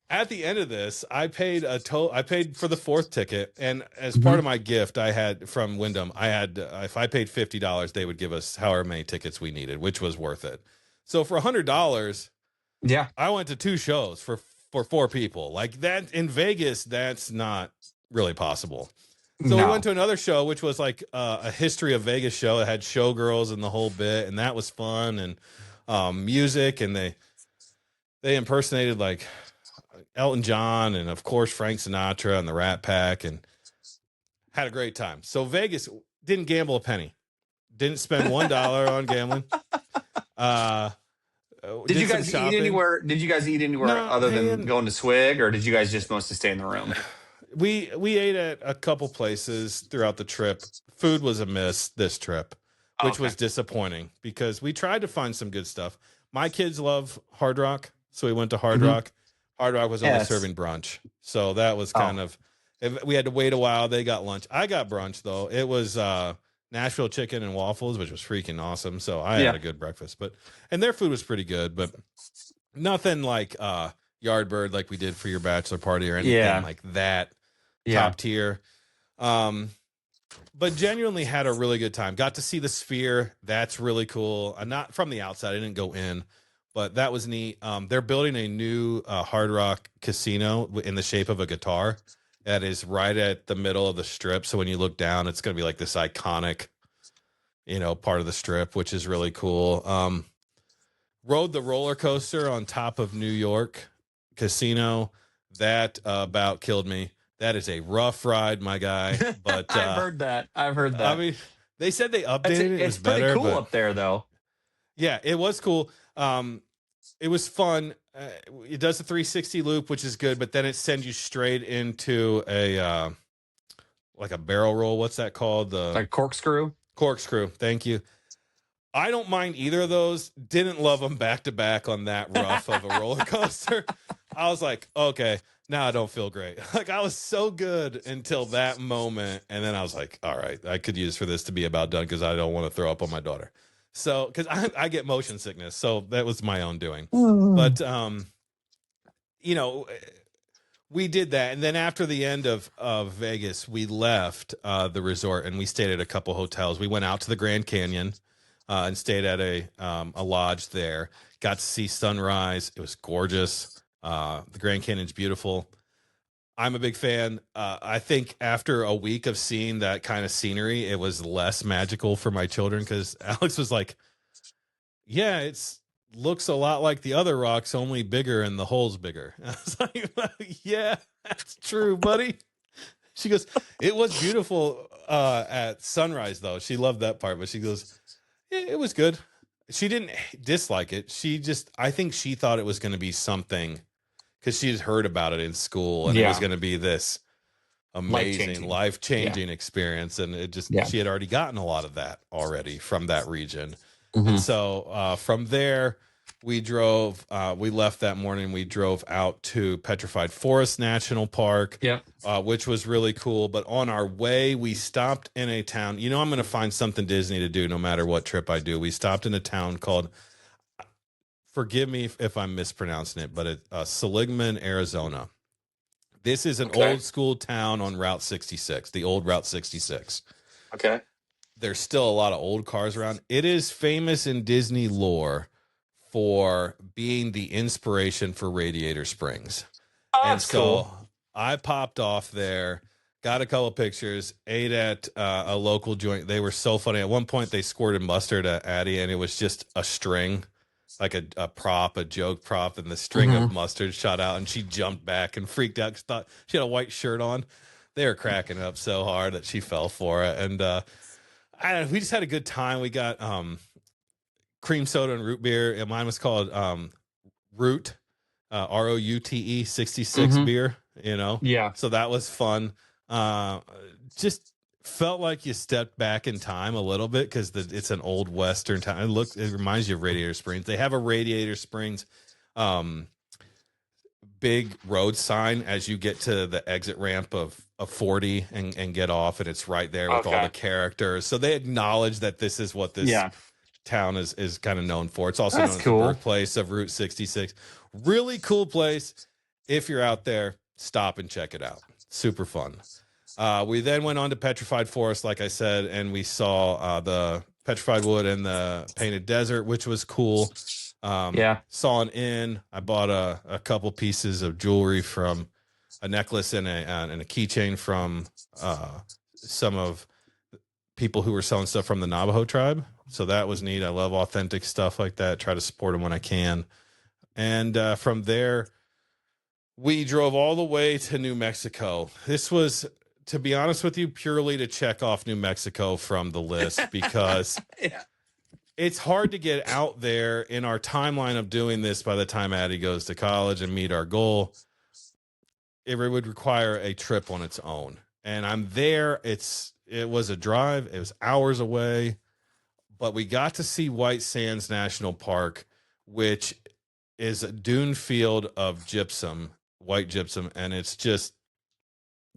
at the end of this, I paid I paid for the fourth ticket, and as part Mhm. of my gift, I had from Wyndham, I had if I paid $50, they would give us however many tickets we needed, which was worth it. So for $100, Yeah. I went to two shows for four people. Like that in Vegas, that's not really possible. So we went No. to another show, which was like a history of Vegas show. It had showgirls and the whole bit, and that was fun and music, and they impersonated like Elton John and of course Frank Sinatra and the Rat Pack, and had a great time. So Vegas didn't gamble a penny, didn't spend $1 on gambling. Uh, Did you did some guys eat shopping. anywhere? Did you guys eat anywhere No, other than man. going to Swig, or did you guys just mostly stay in the room? We ate at a couple places throughout the trip. Food was a miss this trip, Oh, which okay. was disappointing because we tried to find some good stuff. My kids love Hard Rock, so we went to Hard Hmm. Rock. Hard Rock was only Yes. serving brunch, so that was Oh, kind of we had to wait a while. They got lunch. I got brunch though. It was Nashville chicken and waffles, which was freaking awesome. So I had yeah. a good breakfast, and their food was pretty good, but nothing like Yardbird like we did for your bachelor party or anything Yeah. like that Yeah. top tier. Um, but genuinely had a really good time. Got to see the Sphere. That's really cool. Not from the outside. I didn't go in, but that was neat. They're building a new Hard Rock casino in the shape of a guitar that is right at the middle of the strip. So when you look down, it's going to be like this iconic, part of the strip, which is really cool. Rode the roller coaster on top of New York Casino. That about killed me. That is a rough ride, my guy. But I've heard that. I've heard I that. mean, they said they updated it. It It's was pretty better, cool but up there, though. yeah, it was cool. It was fun. It does a 360 loop, which is good, but then it sends you straight into a like a barrel roll. What's that called? The Like corkscrew. corkscrew. Thank you. I don't mind either of those. Didn't love them back to back on that rough of a roller coaster. I was like, okay, now I don't feel great. Like I was so good until that moment, and then I was like, all right, I could use for this to be about done because I don't want to throw up on my daughter. So because I get motion sickness, so that was my own doing. But you know, we did that, and then after the end of Vegas, we left the resort and we stayed at a couple hotels. We went out to the Grand Canyon and stayed at a lodge there. Got to see sunrise. It was gorgeous. The Grand Canyon's beautiful. I'm a big fan. I think after a week of seeing that kind of scenery, it was less magical for my children because Alex was like, "Yeah, it's looks a lot like the other rocks, only bigger and the hole's bigger." I was like, "Yeah, that's true, buddy." She goes, "It was beautiful at sunrise, though." She loved that part, but she goes, "Yeah, it was good." She didn't dislike it. I think she thought it was going to be something because she had heard about it in school and it was Yeah. going to be this amazing, Life-changing. life-changing experience. And Yeah. she had already gotten a lot of that already from that region. Mhm. And so from there, we left that morning. We drove out to Petrified Forest National Park, Yep. which was really cool. But on our way, we stopped in a town. I'm going to find something Disney to do no matter what trip I do. We stopped in a town called, forgive me if I'm mispronouncing it, but it's Seligman, Arizona. This is an Okay. old school town on Route 66, the old Route 66. Okay. There's still a lot of old cars around. It is famous in Disney lore for being the inspiration for Radiator Springs. Oh, And that's so cool. I popped off there, got a couple pictures, ate at a local joint. They were so funny. At one point, they squirted mustard at Addie, and it was just a string, like a prop, a joke prop, and the string of mustard shot out, and she jumped back and freaked out because thought she had a white shirt on. They were cracking up so hard that she fell for it. And we just had a good time. We got cream soda and root beer. And mine was called Root, Route 66 Mhm. beer, Yeah. So that was fun. Just felt like you stepped back in time a little bit because it's an old Western town. It reminds you of Radiator Springs. They have a Radiator Springs big road sign as you get to the exit ramp of 40 and get off, and it's right there with all Okay. the characters. So they acknowledge that this is what this Yeah. town is kind of known for. It's also That's known as cool. the birthplace of Route 66. Really cool place. if you're out there, stop and check it out. Super fun. We then went on to Petrified Forest, like I said, and we saw the Petrified Wood and the Painted Desert, which was cool. Yeah. Saw an inn. I bought a couple pieces of jewelry from a necklace and a keychain from some of people who were selling stuff from the Navajo tribe. So that was neat. I love authentic stuff like that. Try to support them when I can. And from there, we drove all the way to New Mexico. This was, to be honest with you, purely to check off New Mexico from the list because Yeah. it's hard to get out there in our timeline of doing this by the time Addie goes to college and meet our goal. It would require a trip on its own. And I'm there. It was a drive. It was hours away, but we got to see White Sands National Park, which is a dune field of gypsum, white gypsum. And it's just,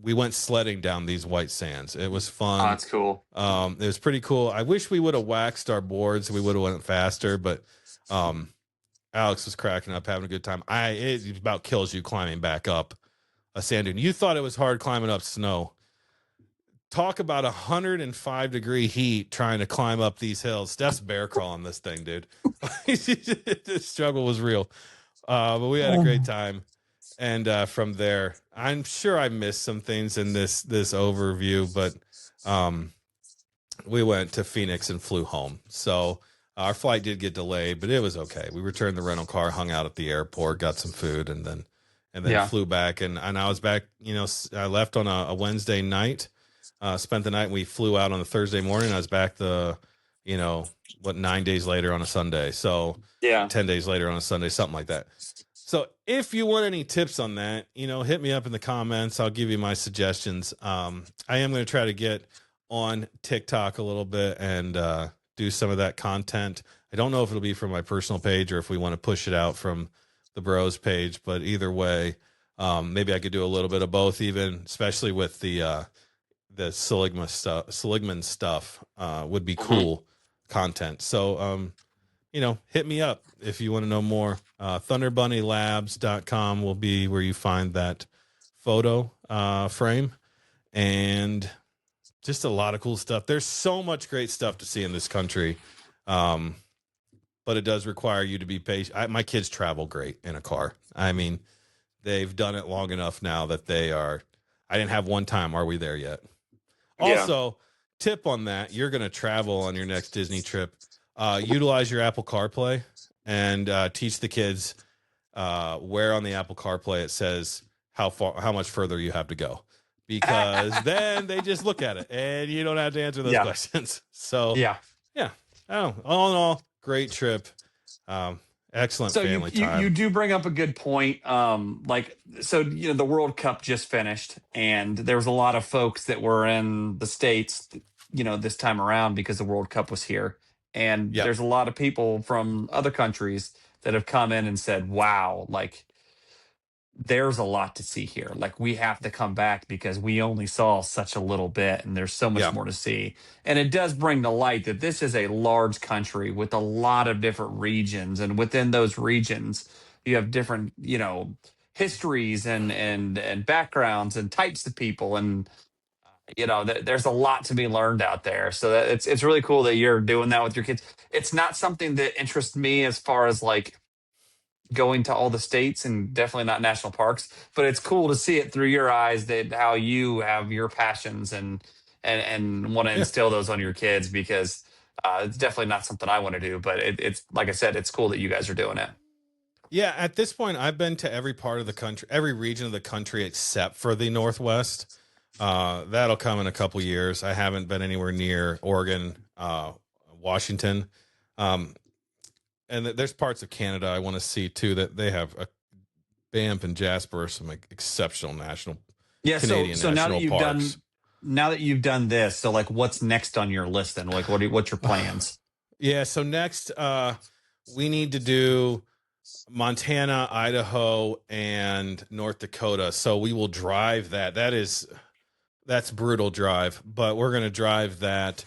we went sledding down these white sands. It was fun. Oh, that's cool. It was pretty cool. I wish we would have waxed our boards. We would have went faster, but Alex was cracking up, having a good time. It about kills you climbing back up a sand dune. You thought it was hard climbing up snow. Talk about 105-degree heat trying to climb up these hills. Steph's bear crawling this thing, dude. The struggle was real. But we had a great time. And from there, I'm sure I missed some things in this overview, but we went to Phoenix and flew home. So our flight did get delayed, but it was okay. We returned the rental car, hung out at the airport, got some food, and then flew back. And I was back, I left on a Wednesday night, spent the night, and we flew out on a Thursday morning. I was back 9 days later on a Sunday. So 10 days later on a Sunday, something like that. So if you want any tips on that, hit me up in the comments. I'll give you my suggestions. I am going to try to get on TikTok a little bit and do some of that content. I don't know if it'll be from my personal page or if we want to push it out from the Bros page, but either way, maybe I could do a little bit of both, even especially with the Seligman stuff would be cool content. So, hit me up if you want to know more. ThunderBunnyLabs.com will be where you find that photo frame, and just a lot of cool stuff. There's so much great stuff to see in this country, but it does require you to be patient. My kids travel great in a car. I mean, they've done it long enough now that I didn't have one time, are we there yet? Also, tip on that, you're going to travel on your next Disney trip. Utilize your Apple CarPlay and teach the kids where on the Apple CarPlay it says how much further you have to go, because then they just look at it and you don't have to answer those questions. So all in all, great trip. Excellent family time. You do bring up a good point. The World Cup just finished, and there was a lot of folks that were in the States, this time around because the World Cup was here. And there's a lot of people from other countries that have come in and said, wow, there's a lot to see here. We have to come back because we only saw such a little bit and there's so much more to see. And it does bring to light that this is a large country with a lot of different regions. And within those regions, you have different, histories and backgrounds and types of people. And, there's a lot to be learned out there. So it's really cool that you're doing that with your kids. It's not something that interests me as far as going to all the states, and definitely not national parks, but it's cool to see it through your eyes, that how you have your passions and want to instill those on your kids, because it's definitely not something I want to do, but it's like I said, it's cool that you guys are doing it. Yeah. At this point, I've been to every part of the country, every region of the country, except for the Northwest. That'll come in a couple years. I haven't been anywhere near Oregon, Washington. And there's parts of Canada I want to see too, that they have Banff and Jasper, some exceptional Canadian so national parks. Now that you've done this, so what's next on your list then? What's your plans? So next, we need to do Montana, Idaho, and North Dakota. So we will drive that. That's brutal drive, but we're going to drive that.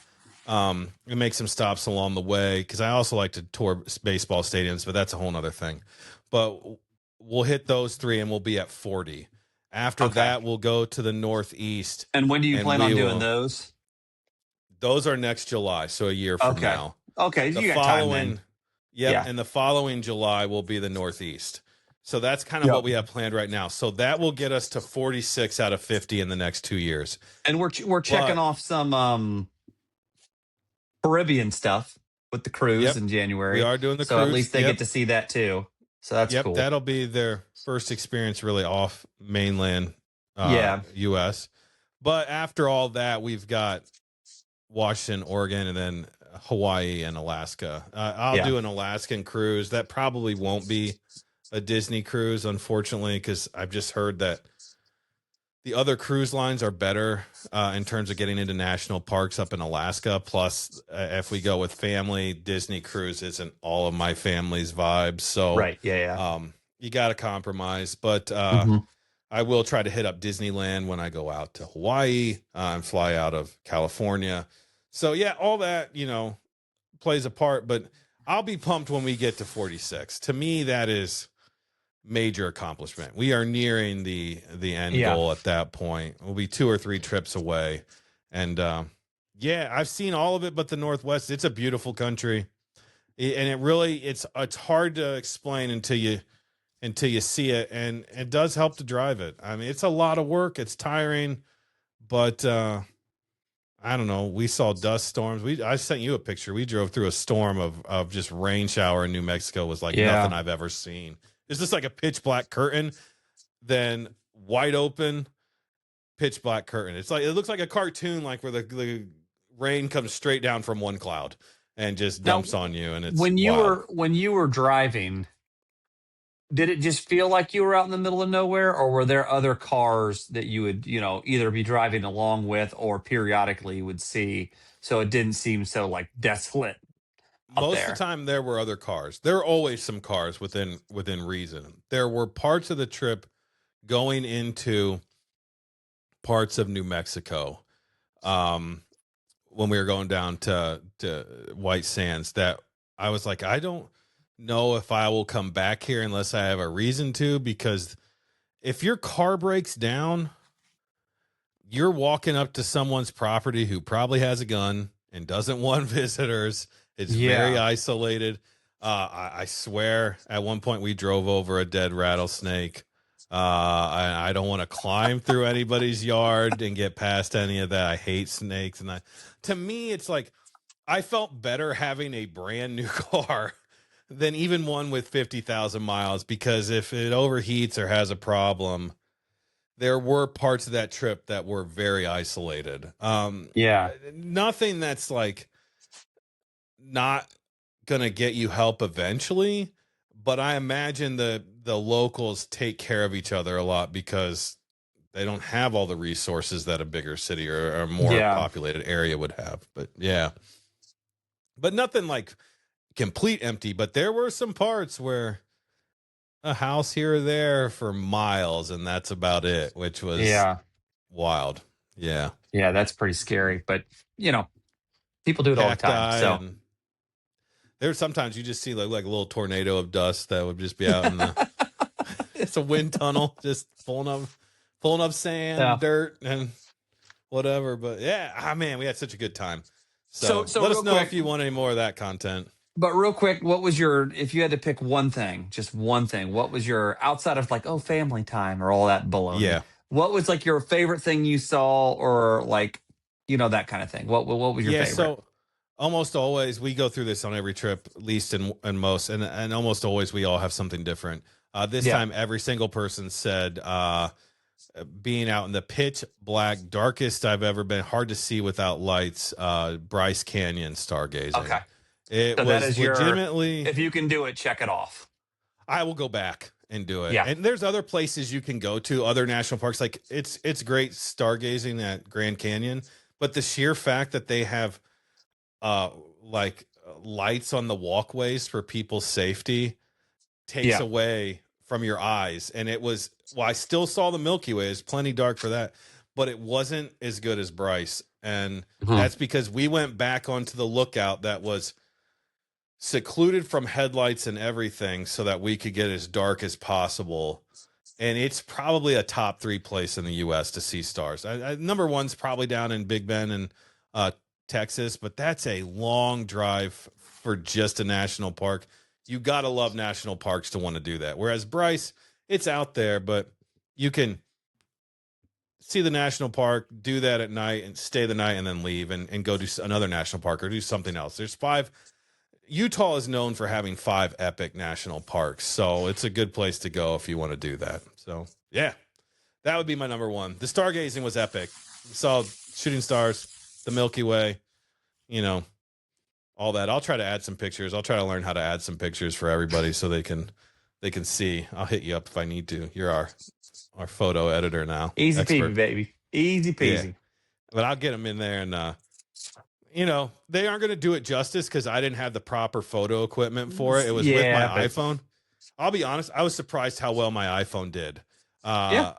And make some stops along the way, because I also like to tour baseball stadiums, but that's a whole nother thing. But we'll hit those three and we'll be at 40. After Okay. that, we'll go to the Northeast, And when do you and plan on doing those? those are next July, so a year from Okay. now. Okay. The You got time then. following, yep, Yeah. and the following July will be the Northeast. So that's kind of Yep. what we have planned right now. So that will get us to 46 out of 50 in the next 2 years. And we're checking But off some Caribbean stuff with the cruise yep, in we January. are doing the So at cruise. least they Yep. get to see that too. So that's Yep, cool. that'll be their first experience really off mainland Yeah. US. But after all that, we've got Washington, Oregon, and then Hawaii and Alaska. I'll Yeah. do an Alaskan cruise. That probably won't be a Disney cruise, unfortunately, because I've just heard that the other cruise lines are better in terms of getting into national parks up in Alaska. Plus, if we go with family, Disney cruise isn't all of my family's vibes. So Right. Yeah. you got to compromise. But Hmm. I will try to hit up Disneyland when I go out to Hawaii and fly out of California. So, yeah, all that, plays a part. But I'll be pumped when we get to 46. To me, that is major accomplishment. We are nearing the end Yeah. goal at that point. We'll be 2 or 3 trips away. And yeah, I've seen all of it but the Northwest. It's a beautiful country. And it really it's hard to explain until you see it, and it does help to drive it. I mean, it's a lot of work, it's tiring, but I don't know. We saw dust storms. I sent you a picture. We drove through a storm of just rain shower in New Mexico. It was like Yeah. nothing I've ever seen. It's just like a pitch black curtain, then wide open, pitch black curtain. It's like it looks like a cartoon, like where the rain comes straight down from one cloud and just Now, dumps on you, and it's when wild. you were driving, did it just feel like you were out in the middle of nowhere, or were there other cars that you would, either be driving along with or periodically would see, so it didn't seem so like desolate out Most of the there? time there were other cars. There are always some cars within reason. There were parts of the trip going into parts of New Mexico, when we were going down to White Sands, that I was like, I don't know if I will come back here unless I have a reason to, because if your car breaks down, you're walking up to someone's property who probably has a gun and doesn't want visitors. It's very Yeah. isolated. I swear, at one point we drove over a dead rattlesnake. I don't want to climb through anybody's yard and get past any of that. I hate snakes, and to me, it's like I felt better having a brand new car than even one with 50,000 miles, because if it overheats or has a problem, there were parts of that trip that were very isolated. Yeah. Nothing that's like not gonna get you help eventually, but I imagine the locals take care of each other a lot because they don't have all the resources that a bigger city or a more Yeah. populated area would have. But yeah, but nothing like complete empty. But there were some parts where a house here or there for miles, and that's about it, which was Yeah. wild. Yeah. Yeah. That's pretty scary, but you know, people do it all the time. Cacti, So. and there's sometimes you just see like a little tornado of dust that would just be out in the it's a wind tunnel just pulling up sand, Yeah. dirt, and whatever. But yeah, man, we had such a good time. So So let real us know quick, if you want any more of that content. but real quick, what was if you had to pick one thing, just one thing, what was your, outside of like, oh, family time or all that baloney, Yeah. what was like your favorite thing you saw, or like, that kind of thing? What was your Yeah, favorite? so almost always we go through this on every trip, at least in most, and almost always we all have something different. This Yeah. time every single person said being out in the pitch black, darkest I've ever been, hard to see without lights, Bryce Canyon stargazing. Okay. It So that was is your, legitimately, if you can do it, check it off. I will go back and do it. Yeah. And there's other places you can go to, other national parks. Like it's great stargazing at Grand Canyon, but the sheer fact that they have like lights on the walkways for people's safety takes Yeah. away from your eyes. And it was, well, I still saw the Milky Way. It's plenty dark for that, but it wasn't as good as Bryce. And Mhm. that's because we went back onto the lookout that was secluded from headlights and everything so that we could get as dark as possible. And it's probably a top 3 place in the U.S. to see stars. Number one's probably down in Big Bend and Texas, but that's a long drive for just a national park. You got to love national parks to want to do that. Whereas Bryce, it's out there, but you can see the national park, do that at night and stay the night and then leave and go do another national park or do something else. There's 5. Utah is known for having 5 epic national parks, so it's a good place to go if you want to do that. So, yeah, that would be my number one. The stargazing was epic. Saw shooting stars, the Milky Way, all that. I'll try to add some pictures. I'll try to learn how to add some pictures for everybody so they can see. I'll hit you up if I need to. You're our photo editor now. Easy peasy, baby. Easy peasy. Yeah. But I'll get them in there and they aren't going to do it justice because I didn't have the proper photo equipment for it. It was with my iPhone. I'll be honest. I was surprised how well my iPhone did. I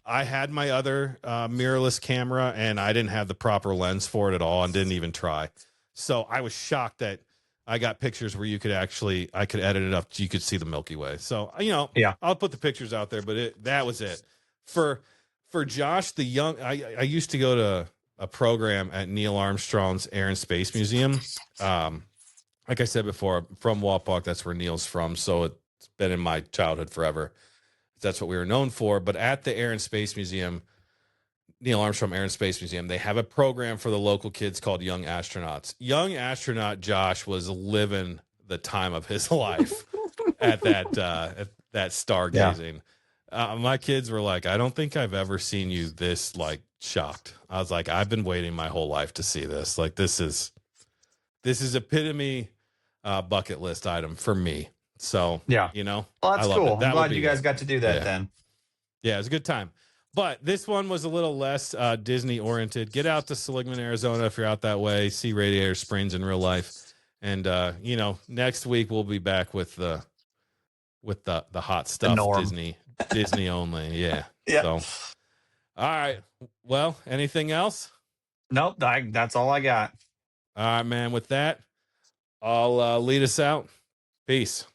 had my other mirrorless camera and I didn't have the proper lens for it at all and didn't even try. So I was shocked that I got pictures where I could edit it up. So you could see the Milky Way. So, I'll put the pictures out there, but that was it for Josh, the young, I used to go to a program at Neil Armstrong's Air and Space Museum. Like I said before, from Wapak, that's where Neil's from. So it's been in my childhood forever. That's what we were known for. But at the Air and Space Museum, Neil Armstrong Air and Space Museum, they have a program for the local kids called Young Astronauts. Young astronaut Josh was living the time of his life at that stargazing. My kids were like, I don't think I've ever seen you this shocked. I was like, I've been waiting my whole life to see this. Like, this is epitome bucket list item for me. So, well, that's cool. I'm glad you guys got to do that then. Yeah, it was a good time. But this one was a little less Disney oriented. Get out to Seligman, Arizona if you're out that way. See Radiator Springs in real life. And next week we'll be back with the hot stuff. Disney only. Yeah. Yeah. So, all right. Well, anything else? Nope. That's all I got. All right, man. With that, I'll lead us out. Peace.